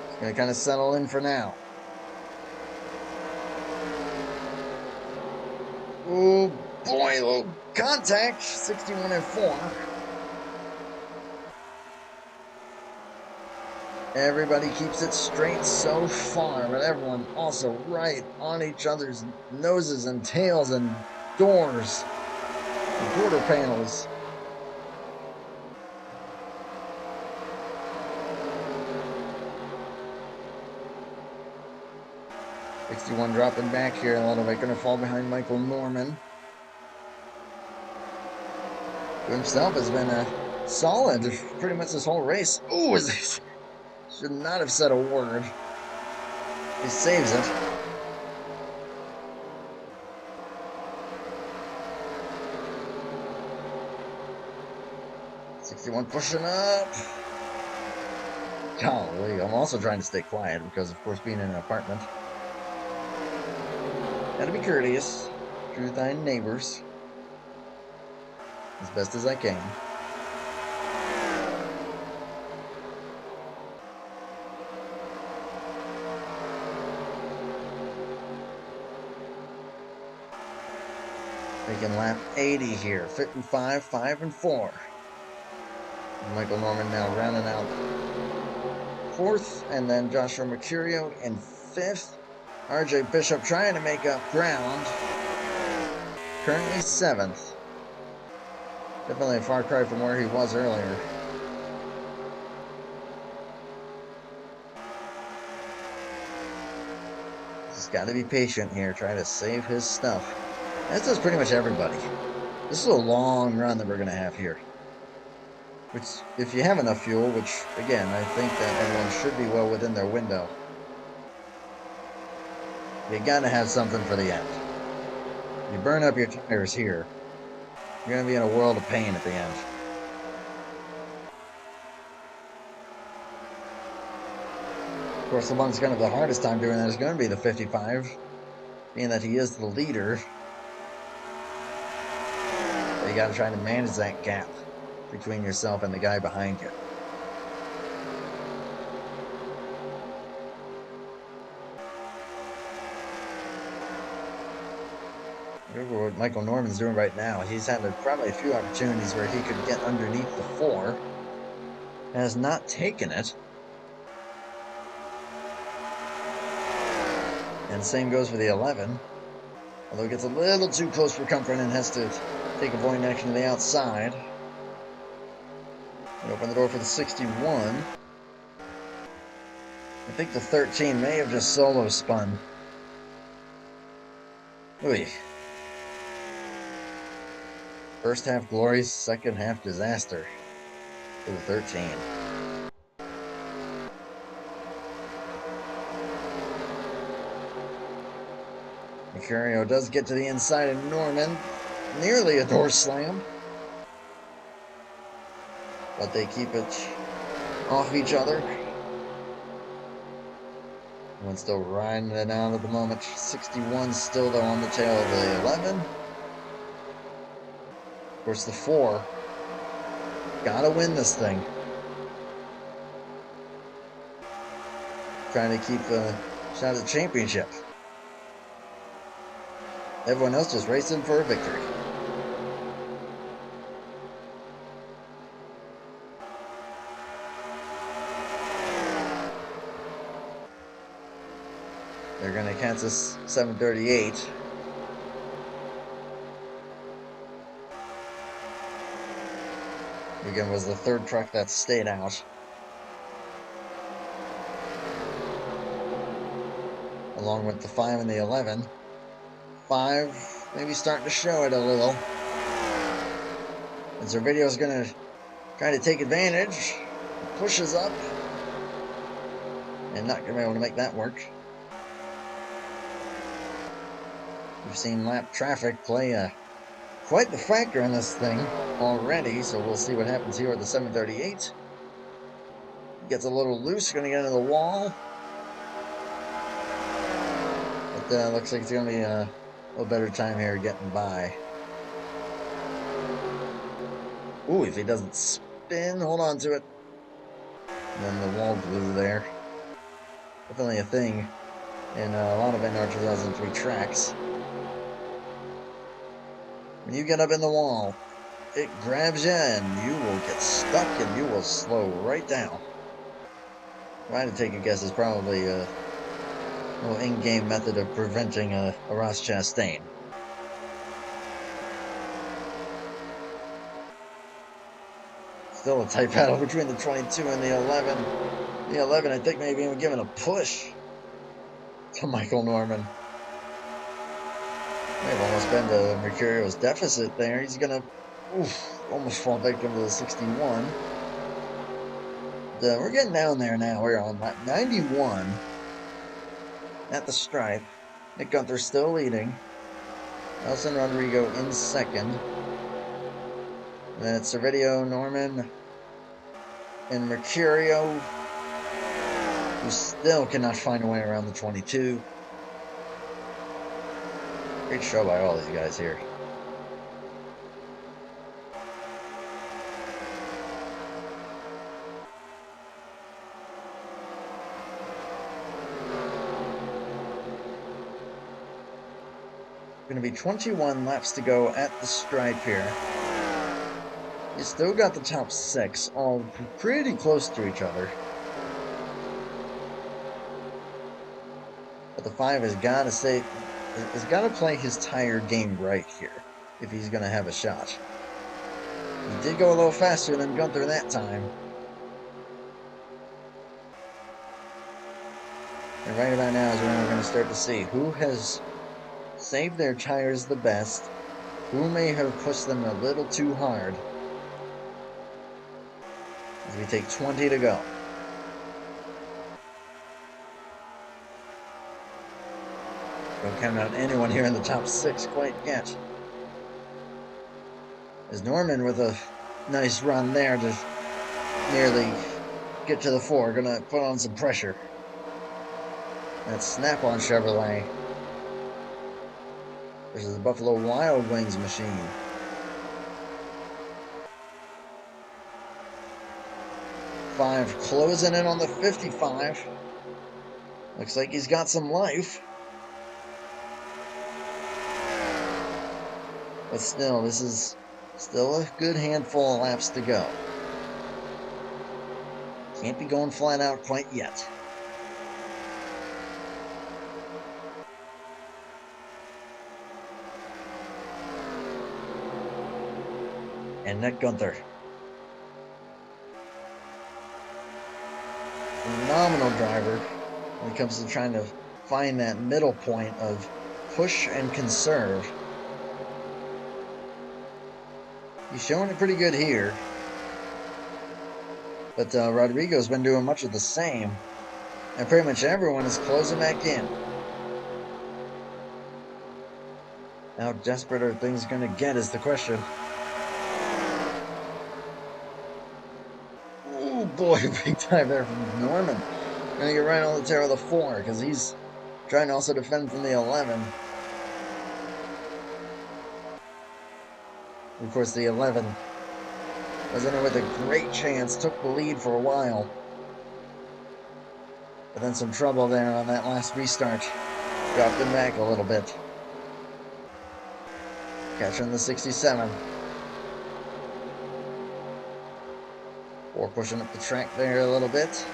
It's going to kind of settle in for now. Oh boy, little contact. 61 and 4. Everybody keeps it straight so far, but everyone also right on each other's noses and tails and doors and quarter panels. '61 dropping back here a little bit, going to fall behind Michael Norman, who himself has been solid pretty much this whole race. Ooh, should not have said a word. He saves it. '61 pushing up. Golly, I'm also trying to stay quiet because, of course, being in an apartment. Gotta be courteous to thy neighbors as best as I can. Making lap 80 here, 55, 5 and 4. Michael Norman now rounding out 4th, and then Joshua Mercurio in 5th. RJ Bishop trying to make up ground, currently 7th. Definitely a far cry from where he was earlier. Just got to be patient here, trying to save his stuff. That does pretty much everybody. This is a long run that we're going to have here. Which, if you have enough fuel, which, again, I think that everyone should be well within their window, you got to have something for the end. You burn up your tires here, you're going to be in a world of pain at the end. Of course, the one that's going to have the hardest time doing that is going to be the 55, being that he is the leader. But you got to try to manage that gap between yourself and the guy behind you. Remember what Michael Norman's doing right now. He's had probably a few opportunities where he could get underneath the 4. Has not taken it. And same goes for the 11. Although it gets a little too close for comfort and has to take avoiding action to the outside. And open the door for the 61. I think the 13 may have just solo spun. Ooh. First half glory, second half disaster for the 13. Mercurio does get to the inside of Norman. Nearly a door slam. But they keep it off each other. One's still riding it out at the moment. 61 still though on the tail of the 11. Of course, the 4. Gotta win this thing. Trying to keep a shot at the championship. Everyone else just racing for a victory. They're going to catch us 738. Again, was the 3rd truck that stayed out. Along with the 5 and the 11. 5 maybe starting to show it a little. And so Video's going to try to take advantage. Pushes up. And not going to be able to make that work. We've seen lap traffic play quite the factor in this thing already, so we'll see what happens here with the 738. Gets a little loose, going to get into the wall. But looks like it's going to be a little better time here getting by. Ooh, if he doesn't spin, hold on to it. And then the wall glue there. Definitely a thing in a lot of NR2003 tracks. When you get up in the wall, it grabs you and you will get stuck and you will slow right down. If I had to take a guess, it's probably a little in-game method of preventing a Ross Chastain. Still a tight battle between the 22 and the 11. The 11, I think, maybe even giving a push to Michael Norman. May have almost been to Mercurio's deficit there. He's gonna almost fall victim to the 61. We're getting down there now. We're on 91 at the stripe. Nick Gunther still leading. Nelson Rodrigo in second. And then it's Servideo, Norman, and Mercurio, who still cannot find a way around the 22. Great show by all these guys here. Going to be 21 laps to go at the stripe here. You still got the top 6, all pretty close to each other. But the 5 has got to play his tire game right here if he's going to have a shot. He did go a little faster than Gunther that time. And right about now is when we're going to start to see who has saved their tires the best, who may have pushed them a little too hard. As we take 20 to go. Don't count out anyone here in the top 6 quite yet. As Norman with a nice run there to nearly get to the 4, gonna put on some pressure. That's Snap-on Chevrolet versus the Buffalo Wild Wings machine. 5 closing in on the 55. Looks like he's got some life. But still, this is still a good handful of laps to go. Can't be going flat out quite yet. And Nick Gunther. Phenomenal driver when it comes to trying to find that middle point of push and conserve. He's showing it pretty good here. But Rodrigo's been doing much of the same. And pretty much everyone is closing back in. How desperate are things going to get is the question. Oh boy, big time there from Norman. Gonna get right on the tail of the 4 because he's trying to also defend from the 11. Of course, the 11 was in it with a great chance, took the lead for a while. But then some trouble there on that last restart. Dropped him back a little bit. Catching the 67. 4 pushing up the track there a little bit.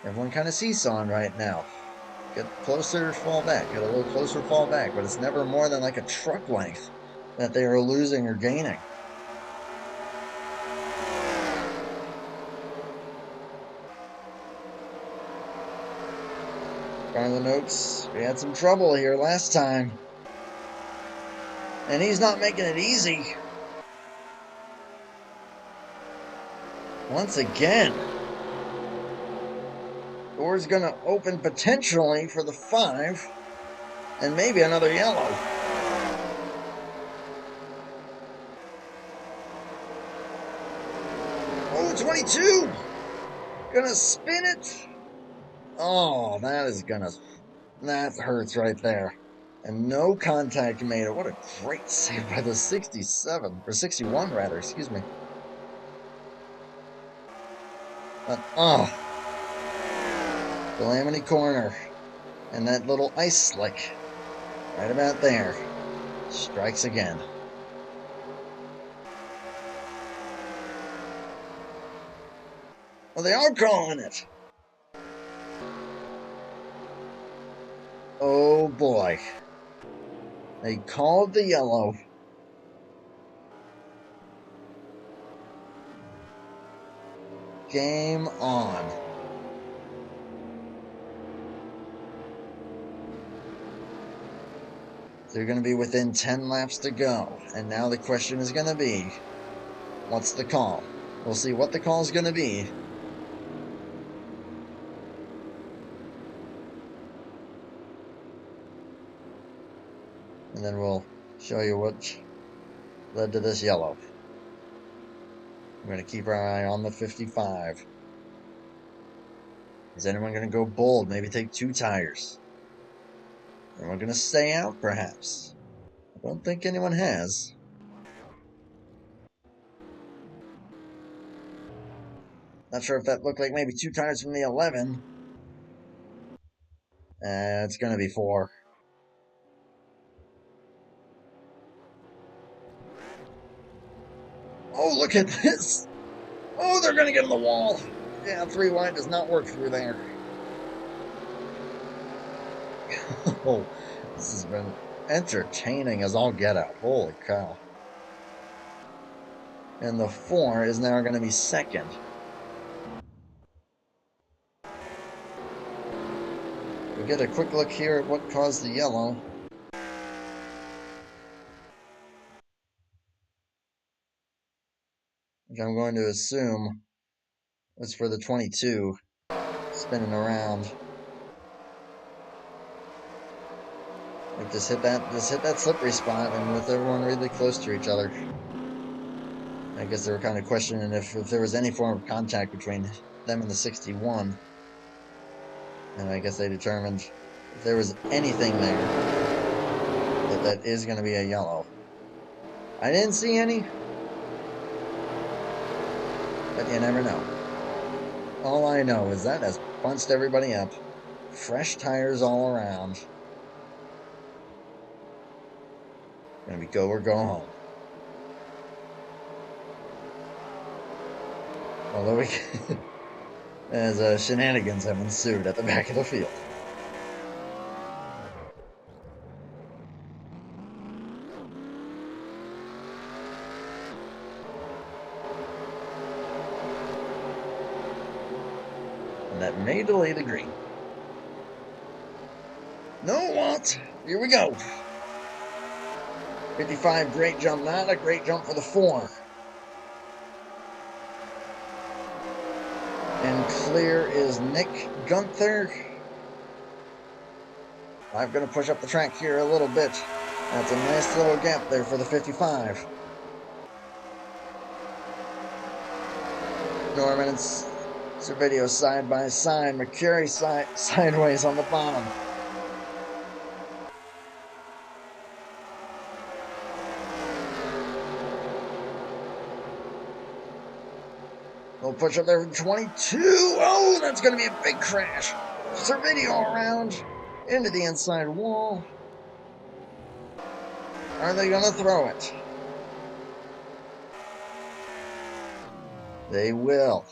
Everyone kind of seesawing right now. Get closer, fall back. Get a little closer, fall back. But it's never more than like a truck length that they are losing or gaining. Garland Oaks, we had some trouble here last time. And he's not making it easy. Once again. Door's gonna open potentially for the 5. And maybe another yellow. Oh, 22! Gonna spin it. Oh, that hurts right there. And no contact made. What a great save by the 67, or 61 rather, excuse me. But, oh, Calamity Corner. And that little ice slick, right about there, strikes again. Well, they are calling it. Oh boy. They called the yellow. Game on. They're going to be within 10 laps to go. And now the question is going to be, what's the call? We'll see what the call is going to be. And then we'll show you what led to this yellow. We're going to keep our eye on the 55. Is anyone going to go bold? Maybe take 2 tires? Anyone going to stay out, perhaps? I don't think anyone has. Not sure if that looked like maybe 2 tires from the 11. It's going to be 4. Oh, look at this! Oh, they're going to get in the wall! Yeah, 3 wide does not work through there. Oh, this has been entertaining as all get out. Holy cow. And the 4 is now going to be second. We'll get a quick look here at what caused the yellow. Which I'm going to assume was for the 22 spinning around. Like just hit that slippery spot, and with everyone really close to each other. I guess they were kind of questioning if there was any form of contact between them and the 61. And I guess they determined if there was anything there, that is going to be a yellow. I didn't see any, but you never know. All I know is that has bunched everybody up. Fresh tires all around. Gonna be go or go home. Although we as shenanigans have ensued at the back of the field. And that may delay the green. No, it won't. Here we go. 55, great jump. Not a great jump for the 4. And clear is Nick Gunther. I'm going to push up the track here a little bit. That's a nice little gap there for the 55. Norman and Servideo side by side. McCurry sideways on the bottom. We'll push up there for 22. Oh, that's going to be a big crash. Servideo around into the inside wall. Are they going to throw it? They will.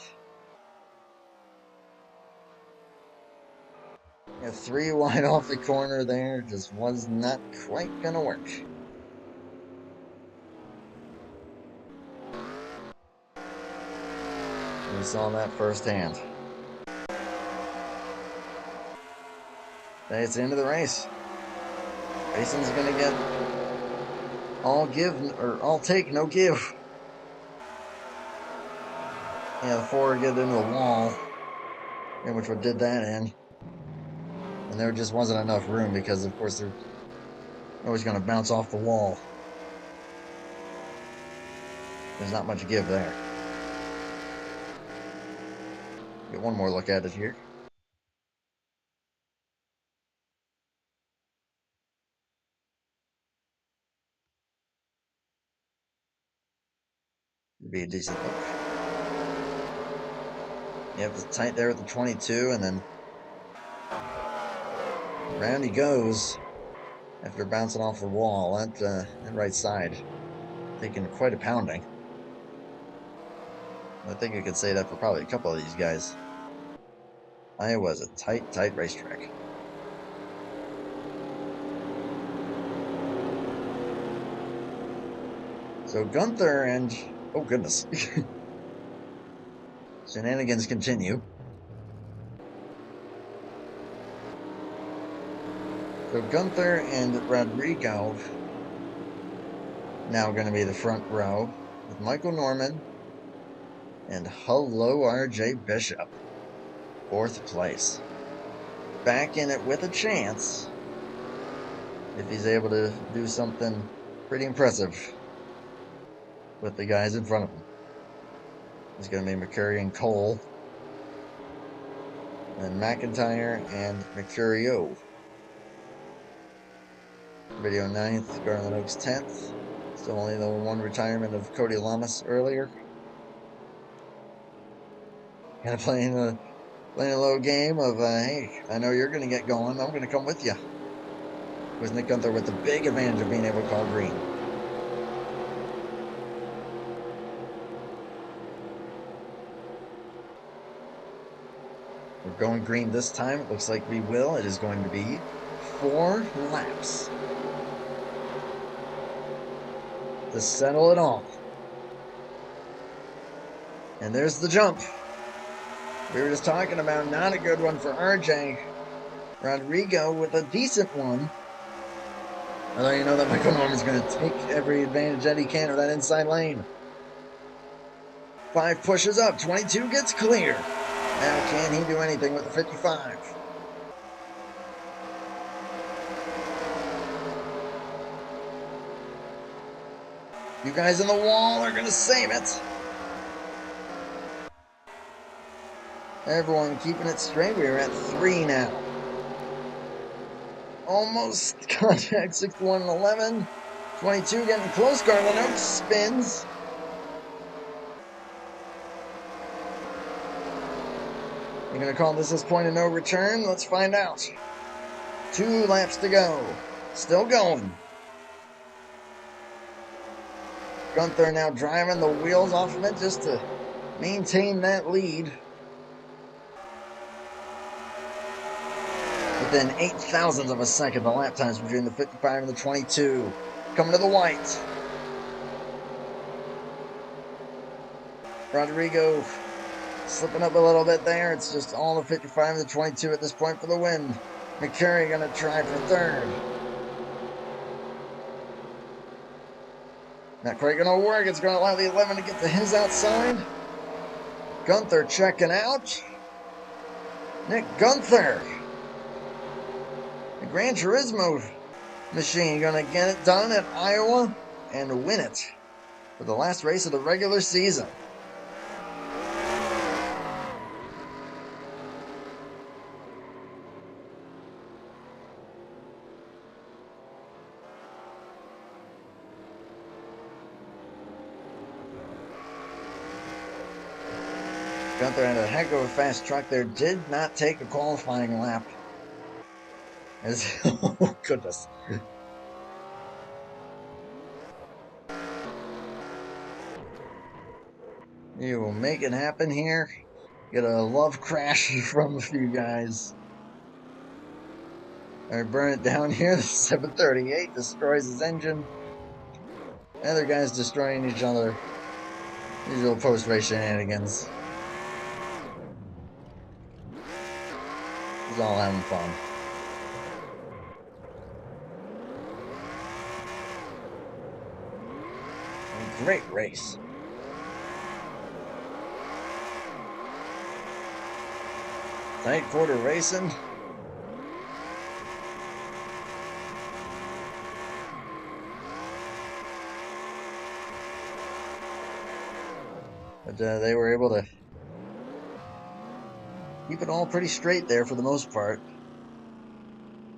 A 3 wide off the corner there just was not quite going to work. We saw that firsthand. It's the end of the race. Racing's going to get all give, or all take, no give. Yeah, the 4 get into the wall, which what did that in. And there just wasn't enough room because, of course, they're always going to bounce off the wall. There's not much give there. Get one more look at it here. Could be a decent look. Yep, it's tight there with the 22, and then round he goes after bouncing off the wall. That right side taking quite a pounding. I think I could say that for probably a couple of these guys. Iowa's a tight, tight racetrack. So Gunther and, oh goodness, shenanigans continue. So Gunther and Rodrigo now going to be the front row with Michael Norman and hello RJ Bishop, 4th place. Back in it with a chance if he's able to do something pretty impressive with the guys in front of him. It's going to be McCurry and Cole, and McIntyre and Mercurio. Video 9th, Garland Oaks 10th. Still only the one retirement of Cody Lamas earlier. Kind of playing a little game of, hey, I know you're going to get going. I'm going to come with you. With Nick Gunther with the big advantage of being able to call green. We're going green this time. It looks like we will. It is going to be 4 laps to settle it all. And there's the jump. We were just talking about not a good one for RJ. Rodrigo with a decent one. Although you know that Michael Norman's going to take every advantage that he can of that inside lane. 5 pushes up. 22 gets clear. Now can he do anything with the 55? You guys in the wall are going to save it. Everyone keeping it straight. We're at 3 now. Almost contact. 61 and 11. 22 getting close. Garland Oaks spins. You're going to call this his point of no return? Let's find out. 2 laps to go. Still going. Gunther now driving the wheels off of it just to maintain that lead. Within 8 thousandths of a second, the lap times between the 55 and the 22. Coming to the white. Rodrigo slipping up a little bit there. It's just all the 55 and the 22 at this point for the win. McCurry going to try for 3rd. Not quite going to work. It's going to allow the 11 to get to his outside. Gunther checking out. Nick Gunther, the Gran Turismo machine, going to get it done at Iowa and win it for the last race of the regular season. Gunther had a heck of a fast truck there. Did not take a qualifying lap. Oh, goodness. You will make it happen here. Get a love crash from a few guys. Alright, burn it down here. The 738 destroys his engine. Other guys destroying each other. Usual post-race shenanigans. He's all having fun. Great race. Tight quarter racing. But they were able to keep it all pretty straight there for the most part.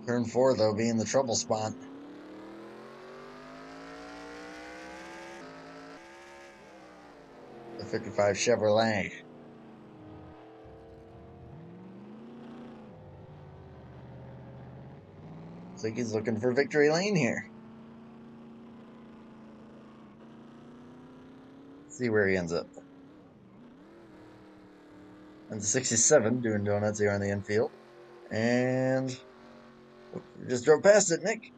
Turn 4, though, being the trouble spot. the 55 Chevrolet. Looks like he's looking for victory lane here. See where he ends up. And the 67 doing donuts here on the infield. And just drove past it, Nick.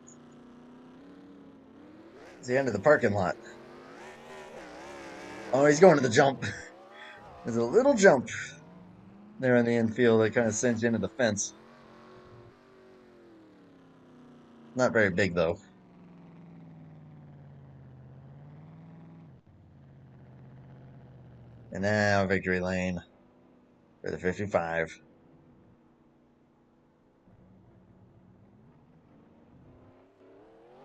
It's the end of the parking lot. Oh, he's going to the jump. There's a little jump there on the infield that kind of sends you into the fence. Not very big, though. And now victory lane for the 55.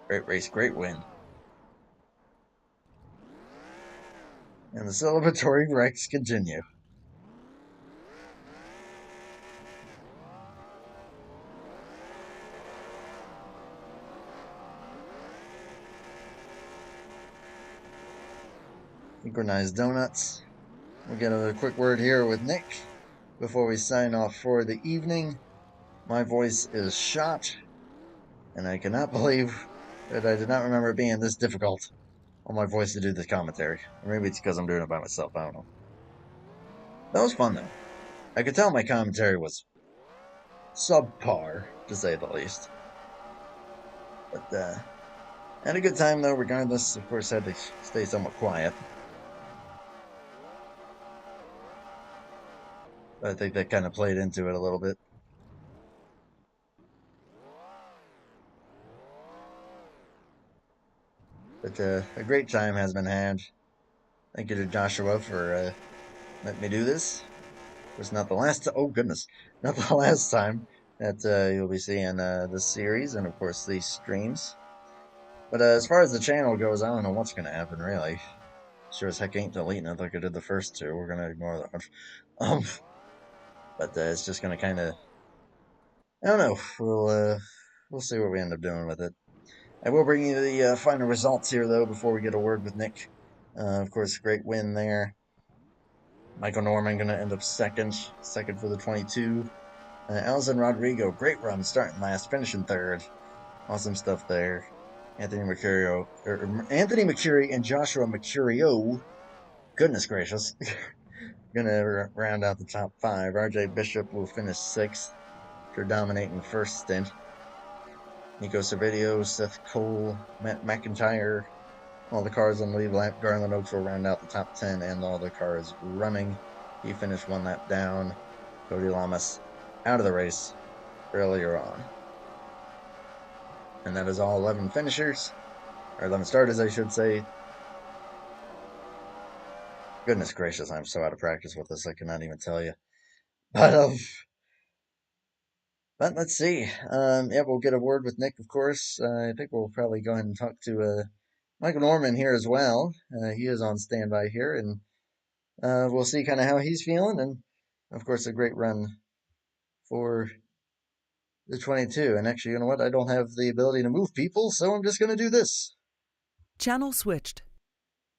Great race, great win. And the celebratory wrecks continue. Synchronized donuts. We'll get a quick word here with Nick before we sign off for the evening. My voice is shot, and I cannot believe that I did not remember it being this difficult on my voice to do this commentary. Or maybe it's because I'm doing it by myself. I don't know. That was fun, though. I could tell my commentary was subpar, to say the least. But, had a good time, though, regardless. Of course, had to stay somewhat quiet. But I think that kind of played into it a little bit. But a great time has been had. Thank you to Joshua for letting me do this. It's not the last. Oh goodness, not the last time that you'll be seeing this series, and of course these streams. But as far as the channel goes, I don't know what's going to happen really. Sure as heck ain't deleting it like I did the first two. We're going to ignore that. Um, but it's just going to kind of. I don't know. We'll see what we end up doing with it. I will bring you the final results here, though, before we get a word with Nick. Of course, great win there. Michael Norman going to end up second for the 22. Alison Rodrigo, great run, starting last, finishing third. Awesome stuff there. Anthony Mercurio and Joshua Mercurio. Goodness gracious. going to round out the top 5. RJ Bishop will finish 6th after dominating first stint. Nico Servideo, Seth Cole, Matt McIntyre, all the cars on the lead lap. Garland Oaks will round out the top 10, and all the cars running. He finished 1 lap down. Cody Lamas out of the race earlier on. And that is all 11 finishers, or 11 starters, I should say. Goodness gracious, I'm so out of practice with this, I cannot even tell you. But let's see. Yeah, we'll get a word with Nick, of course. I think we'll probably go ahead and talk to Michael Norman here as well. He is on standby here, and we'll see kind of how he's feeling. And, of course, a great run for the 22. And actually, you know what? I don't have the ability to move people, so I'm just going to do this. Channel switched.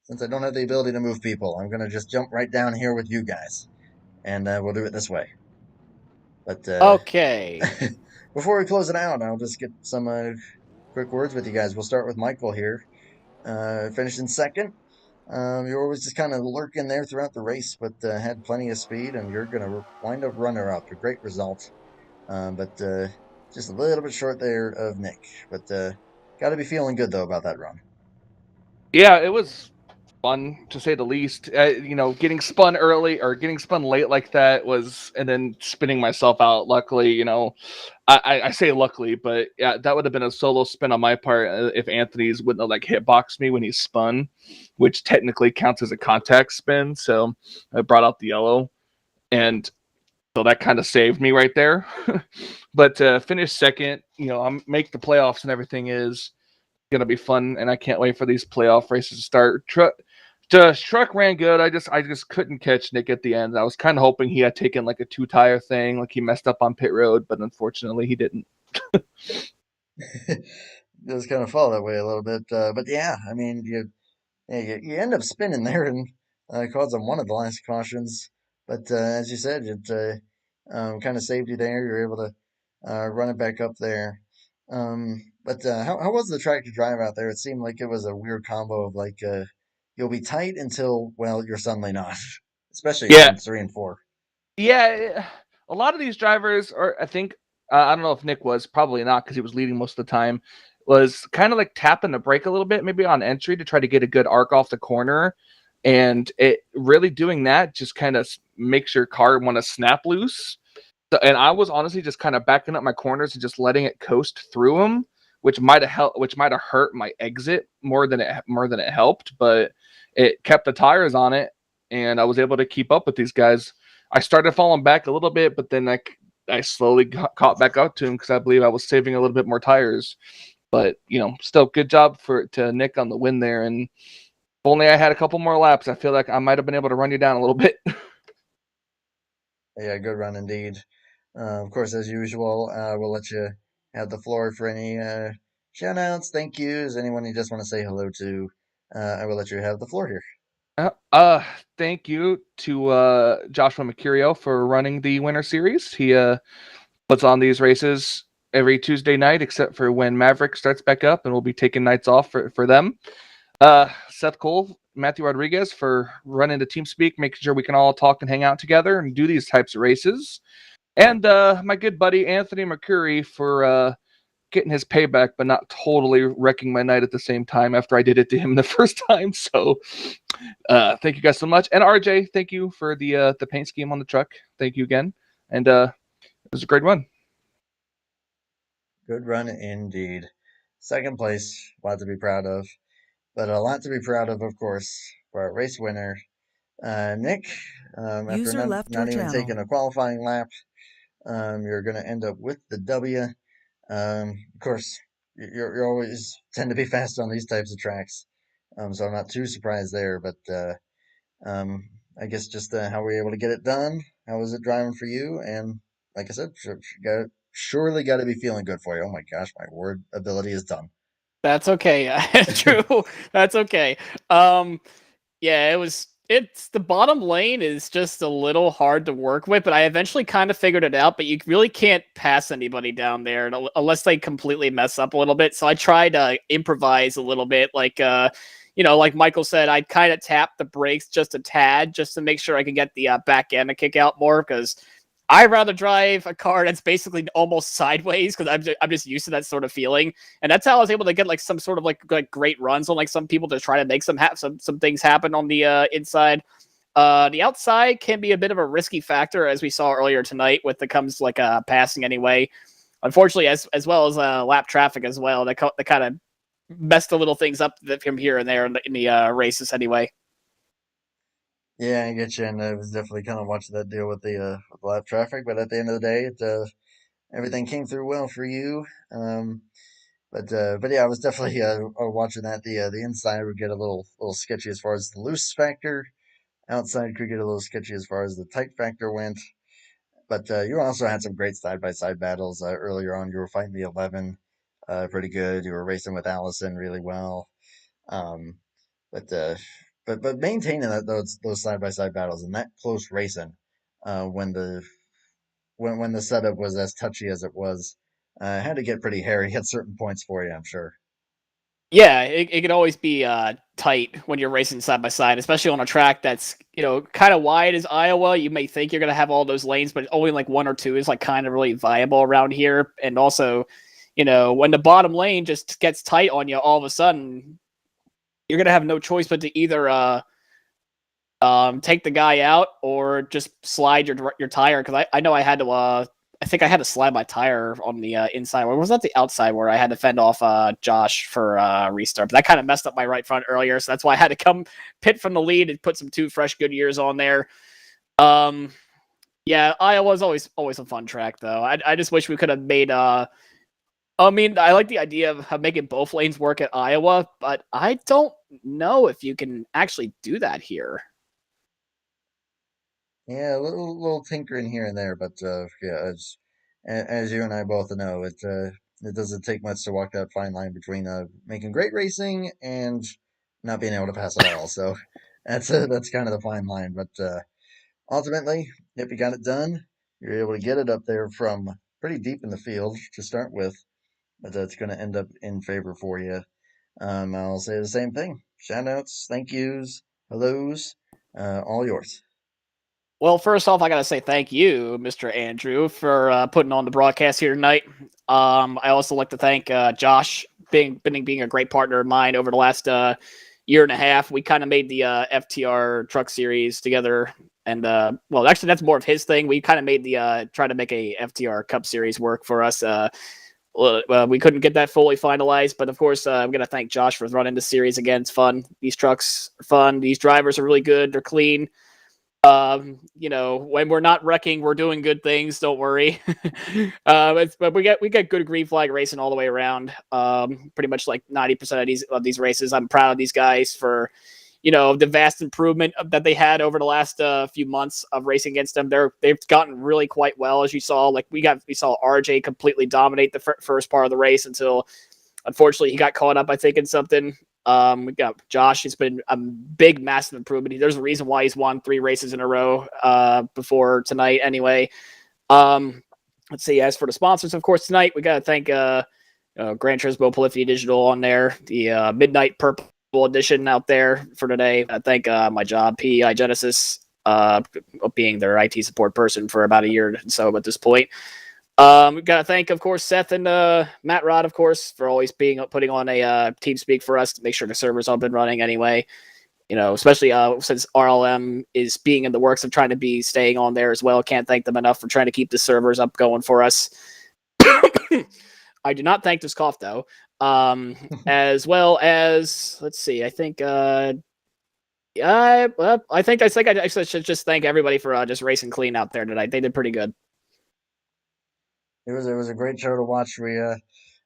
Since I don't have the ability to move people, I'm going to just jump right down here with you guys. And we'll do it this way. But okay. Before we close it out, I'll just get some quick words with you guys. We'll start with Michael here. Finishing second. You're always just kind of lurking there throughout the race, but had plenty of speed, and you're going to wind up runner-up. A great result. But just a little bit short there of Nick. But got to be feeling good, though, about that run. Yeah, it was fun to say the least. Getting spun early or getting spun late like that was, and then spinning myself out. Luckily, I say luckily, but yeah, that would have been a solo spin on my part if Anthony's wouldn't have like hitboxed me when he spun, which technically counts as a contact spin. So I brought out the yellow, and so that kind of saved me right there. But finish second, make the playoffs and everything is gonna be fun, and I can't wait for these playoff races to start. Truck ran good. I just couldn't catch Nick at the end. I was kind of hoping he had taken like a 2-tire thing, like he messed up on pit road, but unfortunately he didn't. It does kind of fall that way a little bit, but yeah, I mean, you end up spinning there, and caused on one of the last cautions. But as you said, it kind of saved you there. You were able to run it back up there. But how was the track to drive out there? It seemed like it was a weird combo of like you'll be tight until, well, you're suddenly not, especially in Yeah, turns 3 and 4. yeah. A lot of these drivers are, I think, I don't know if Nick was, probably not because he was leading most of the time, was kind of like tapping the brake a little bit, maybe on entry to try to get a good arc off the corner. And it really doing that just kind of makes your car want to snap loose. So, and I was honestly just kind of backing up my corners and just letting it coast through them, which might have helped, which might have hurt my exit more than it helped. But it kept the tires on it, and I was able to keep up with these guys. I started falling back a little bit, but then I slowly caught back up to him because I believe I was saving a little bit more tires. But still good job to Nick on the win there. And if only I had a couple more laps, I feel like I might have been able to run you down a little bit. Yeah, good run indeed. Of course, as usual, we'll let you have the floor for any shout outs, thank yous, anyone you just want to say hello to. I will let you have the floor here. Thank you to Joshua Mercurio for running the Winter Series. He puts on these races every Tuesday night, except for when Maverick starts back up, and we'll be taking nights off for them. Seth Cole, Matthew Rodriguez for running the TeamSpeak, making sure we can all talk and hang out together and do these types of races. And my good buddy Anthony Mercury for getting his payback, but not totally wrecking my night at the same time after I did it to him the first time. So thank you guys so much. And RJ, thank you for the paint scheme on the truck. Thank you again. And it was a great run. Good run indeed. Second place, a lot to be proud of. But a lot to be proud of course, for our race winner, Nick. After User left your not even taking channel. a qualifying lap, you're going to end up with the W. Of course, you're always tend to be fast on these types of tracks, so I'm not too surprised there. But um, I guess just how were you able to get it done? How was it driving for you? And like I said, surely got to be feeling good for you. Oh my gosh, my word ability is done. That's okay. True. That's okay. Yeah, it's the bottom lane is just a little hard to work with, but I eventually kind of figured it out, but you really can't pass anybody down there unless they completely mess up a little bit. So I tried to improvise a little bit, like like Michael said, I kind of tapped the brakes just a tad just to make sure I can get the back end to kick out more, because I'd rather drive a car that's basically almost sideways, because I'm just used to that sort of feeling, and that's how I was able to get like some sort of like great runs on like some people to try to make some things happen on the inside. The outside can be a bit of a risky factor, as we saw earlier tonight, with the comes like passing anyway. Unfortunately, as well as lap traffic as well, that kind of messed the little things up from here and there in the races anyway. Yeah, I get you, and I was definitely kind of watching that deal with the lap traffic. But at the end of the day, everything came through well for you. But yeah, I was definitely watching that. The inside would get a little sketchy as far as the loose factor. Outside could get a little sketchy as far as the tight factor went. But you also had some great side by side battles earlier on. You were fighting the 11 pretty good. You were racing with Allison really well. Um, but but maintaining those side by side battles and that close racing when the setup was as touchy as it was, had to get pretty hairy at certain points for you, I'm sure. Yeah, it can always be tight when you're racing side by side, especially on a track that's kind of wide as Iowa. You may think you're gonna have all those lanes, but only like one or two is like kind of really viable around here. And also, when the bottom lane just gets tight on you, all of a sudden you're gonna have no choice but to either take the guy out or just slide your tire. Because I know I had to I think I had to slide my tire on the inside. Or was that the outside where I had to fend off Josh for restart? But that kind of messed up my right front earlier, so that's why I had to come pit from the lead and put some two fresh Goodyears on there. Yeah, Iowa's always a fun track though. I just wish we could have made I mean, I like the idea of making both lanes work at Iowa, but I don't know if you can actually do that here. Yeah, a little tinkering here and there, but yeah, as you and I both know, it doesn't take much to walk that fine line between making great racing and not being able to pass at all. So That's kind of the fine line. But ultimately, if you got it done, you're able to get it up there from pretty deep in the field to start with. But that's going to end up in favor for you. I'll say the same thing. Shout outs, thank yous, hellos, all yours. Well, first off, I gotta say thank you, Mr. Andrew, for putting on the broadcast here tonight. I also like to thank Josh, being a great partner of mine over the last year and a half. We kind of made the FTR Truck Series together, and well, actually, that's more of his thing. We kind of made the try to make a FTR Cup Series work for us. We couldn't get that fully finalized, but of course, I'm gonna thank Josh for running the series again. It's fun. These trucks are fun. These drivers are really good. They're clean. When we're not wrecking, we're doing good things. Don't worry. But we get good green flag racing all the way around. Pretty much like 90% of these races. I'm proud of these guys for, the vast improvement that they had over the last few months of racing against them. They've gotten really quite well, as you saw. Like we saw RJ completely dominate the first part of the race until, unfortunately, he got caught up, I think, in something. We got Josh. It's been a big, massive improvement. There's a reason why he's won 3 races in a row before tonight. Anyway, let's see. As for the sponsors, of course, tonight we got to thank Gran Turismo Polyphony Digital on there, the Midnight Purple Edition out there for today. I thank my job, PEI Genesis, being their IT support person for about a year or so at this point. We've got to thank, of course, Seth and Matt Rod, of course, for always putting on a TeamSpeak for us to make sure the server's up and running anyway. Especially since RLM is being in the works of trying to be staying on there as well. Can't thank them enough for trying to keep the servers up going for us. I do not thank this cough though. As well as, let's see, I think I should just thank everybody for just racing clean out there tonight. They did pretty good. It was a great show to watch.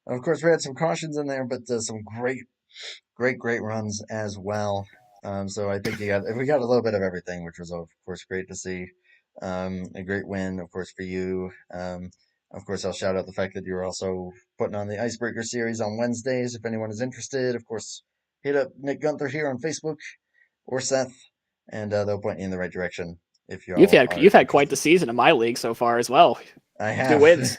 Of course we had some cautions in there, but some great runs as well. So I think we got a little bit of everything, which was of course great to see. A great win, of course, for you. Of course, I'll shout out the fact that you're also putting on the Icebreaker series on Wednesdays. If anyone is interested, of course, hit up Nick Gunther here on Facebook or Seth, and they'll point you in the right direction if y'all are You've had quite the interested. season in my league so far as well. I 2 have. wins.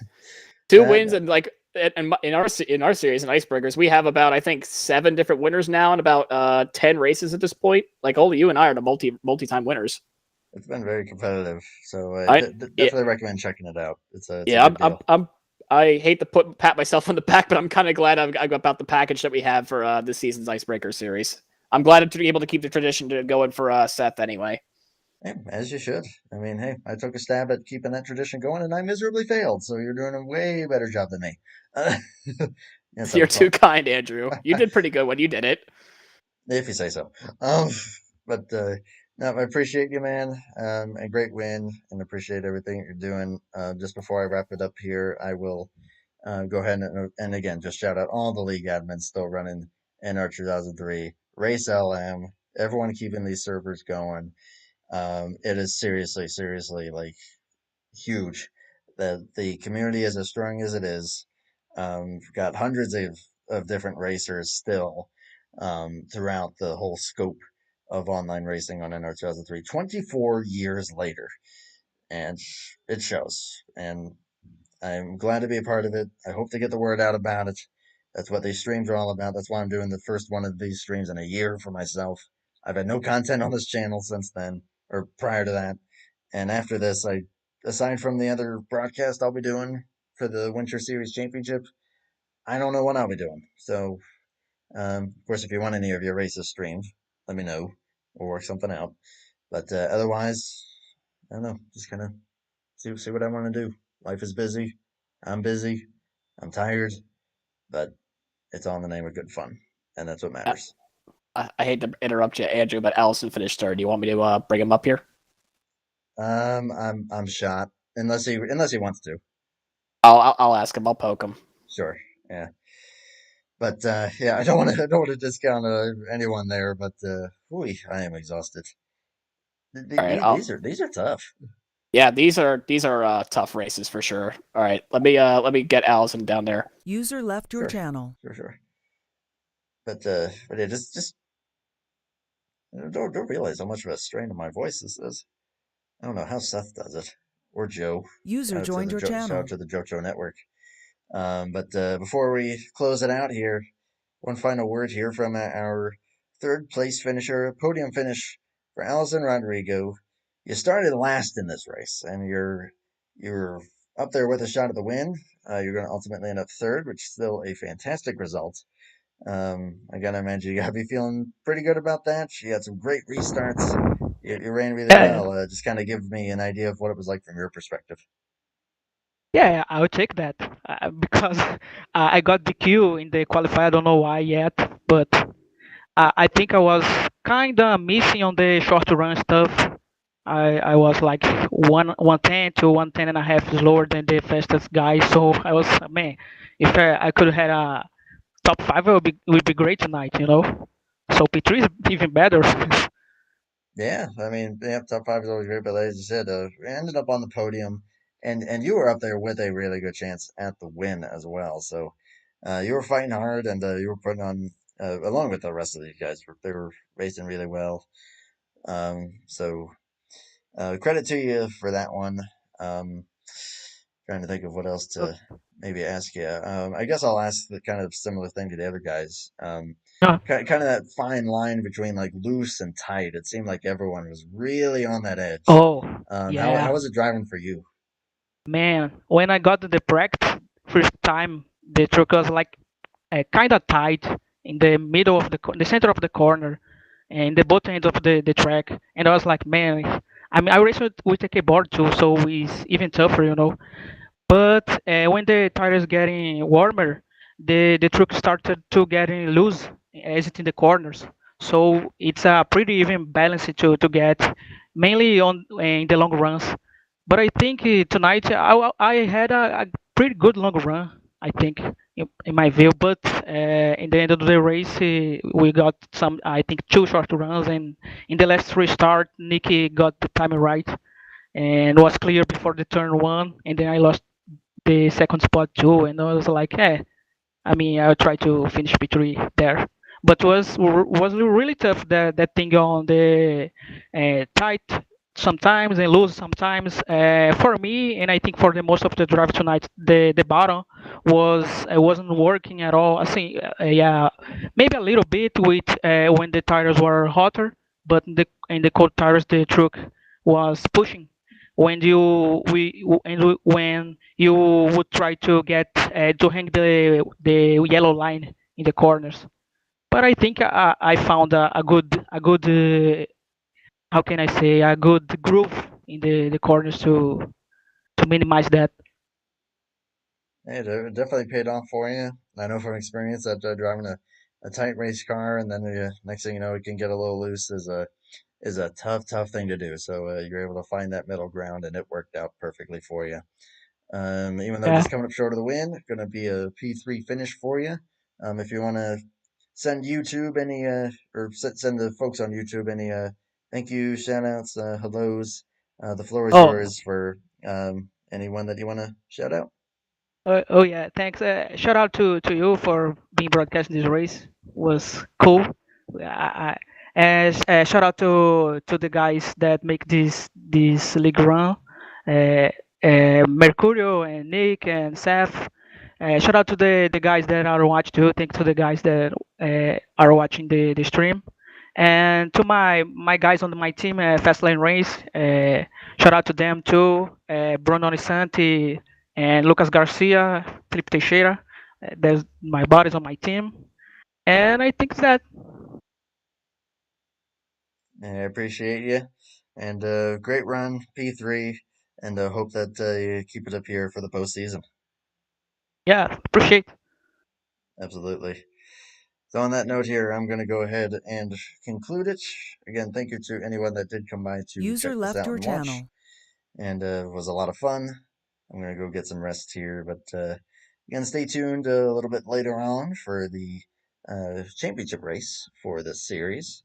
Two uh, wins, and like in our series in Icebreakers, we have about, I think, 7 different winners now and about 10 races at this point. Like only you and I are the multi-time winners. it's been very competitive, so Yeah, definitely recommend checking it out. It's a yeah. good deal. I hate to pat myself on the back, but I'm kind of glad I'm about the package that we have for this season's Icebreaker series. I'm glad to be able to keep the tradition going for Seth anyway. Hey, as you should. I mean, hey, I took a stab at keeping that tradition going, and I miserably failed. So you're doing a way better job than me. Uh, yeah, You're so too well, kind, Andrew. You did pretty good when you did it. if you say so. Um, but no, I appreciate you, man. A great win, and appreciate everything you're doing. Just before I wrap it up here, I will go ahead and again just shout out all the league admins still running NR2003 Race LM. Everyone keeping these servers going. It is seriously like huge. The community is as strong as it is. We've got hundreds of different racers still throughout the whole scope of online racing on NR 2003, 24 years later. And it shows. And I'm glad to be a part of it. I hope to get the word out about it. That's what these streams are all about. That's why I'm doing the first one of these streams in a year for myself. I've had no content on this channel since then, or prior to that. And after this, aside from the other broadcast I'll be doing for the Winter Series Championship, I don't know what I'll be doing. So, of course, if you want any of your races streamed, let me know. We'll work something out. But otherwise, I don't know. Just kind of see what I want to do. Life is busy. I'm busy. I'm tired. But it's all in the name of good fun, and that's what Uh, matters. I hate to interrupt you, Andrew, but Allison finished third. Do you want me to bring him up here? I'm shot unless he wants to. I'll ask him. I'll poke him. Sure. Yeah. But yeah, I don't want to discount anyone there. But I am exhausted. All right. These are tough. Yeah, these are tough races for sure. All right, let me get Allison down there. User left your Sure, channel. sure. But yeah, just Don't realize how much of a strain on my voice this is. I don't know how Seth does it, or Joe. User joined your Shout out channel. to the JoJo Network. But before we close it out here, one final word here from our third place finisher, podium finish for Allison Rodrigo. You started last in this race, and you're up there with a shot at the win. You're going to ultimately end up third, which is still a fantastic result. I gotta imagine you gotta be feeling pretty good about that. She had some great restarts. You ran really Yeah, well. Just kind of give me an idea of what it was like from your perspective. yeah, I would take that because I got the queue in the qualifier. I don't know why yet, but I think I was kind of missing on the short run stuff. I was like 110 to 110 and a half slower than the fastest guy. So I was, man, if I could have had a top five, it would be great tonight, you know. So P3 is even better. Yeah, I mean, yeah, top five is always great, but like I said, we ended up on the podium, and you were up there with a really good chance at the win as well. So you were fighting hard, and you were putting on, along with the rest of these guys, they were racing really well. So credit to you for that one. Um, Trying to think of what else Uh, to maybe ask you. I guess I'll ask the kind of similar thing to the other guys. uh, Kind of that fine line between like loose and tight. It seemed like everyone was really on that edge. oh, How yeah. was it driving for you? Man, when I got to the practice first time, the truck was like kind of tight in the middle of the center of the corner, and the both ends of the track. And I was like, man, I mean, I race with a keyboard too, so it's even tougher, you know. But when the tires getting warmer, the truck started to getting loose as it in the corners. So it's a pretty even balance to get, mainly on in the long runs. But I think tonight I had a pretty good long run. I think in my view. But in the end of the race, we got some I think two short runs, and in the last restart, Nicky got the timing right and was clear before the turn one, and then I lost the second spot too, and I was like, I mean, I'll try to finish P3 there. But was really tough that thing on the tight sometimes and loose sometimes. For me, and I think for the most of the drive tonight, the bottom wasn't working at all. I think yeah, maybe a little bit with when the tires were hotter, but in the cold tires the truck was pushing when when you would try to get to hang the yellow line in the corners. But I think I found a good how can I say a good groove in the corners to minimize that. Hey, it definitely paid off for you. I know from experience that driving a tight race car and then next thing you know it can get a little loose is a tough thing to do. So you're able to find that middle ground and it worked out perfectly for you. Even though Yeah. just coming up short of the win, going to be a P3 finish for you. If you want to send YouTube any, or send the folks on YouTube any thank you, shout outs, hellos, the floor is Oh. yours for anyone that you want to shout out. Oh yeah, thanks. Shout out to you for being broadcasting this race. Was cool. And shout out to the guys that make this league run. Uh, Mercurio and Nick and Seth. Shout out to the guys that are watching too. Thanks to the guys that are watching the stream. And to my guys on my team, Fastlane Race, shout out to them too. Bruno Nisanti and Lucas Garcia, Felipe Teixeira. There's my buddies on my team. And I think that, I appreciate you. And great run, P3, and hope that you keep it up here for the postseason. yeah, appreciate. Absolutely. So on that note here, I'm going to go ahead and conclude it. Again, thank you to anyone that did come by to check User this left out your and watch. channel. And it was a lot of fun. I'm going to go get some rest here. But again, stay tuned a little bit later on for the championship race for this series.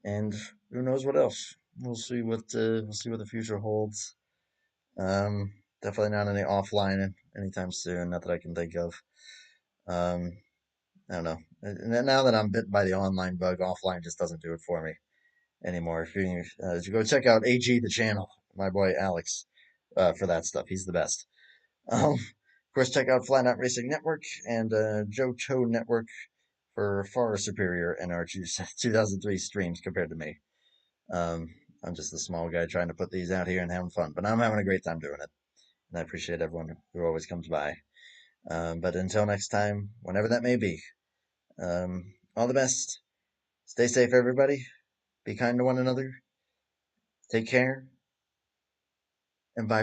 And who knows what else. We'll see what the future holds. Definitely not any offline anytime soon, not that I can think of. I don't know. Now that I'm bit by the online bug, offline just doesn't do it for me. anymore. If you go check out AG the channel, my boy Alex, for that stuff. He's the best. Of course, check out Flatout Racing Network and Joe Cho Network for far superior NR2003 streams compared to me. I'm just a small guy trying to put these out here and having fun, but I'm having a great time doing it. And I appreciate everyone who always comes by. But until next time, whenever that may be, all the best. Stay safe, everybody. Be kind to one another. Take care. And bye.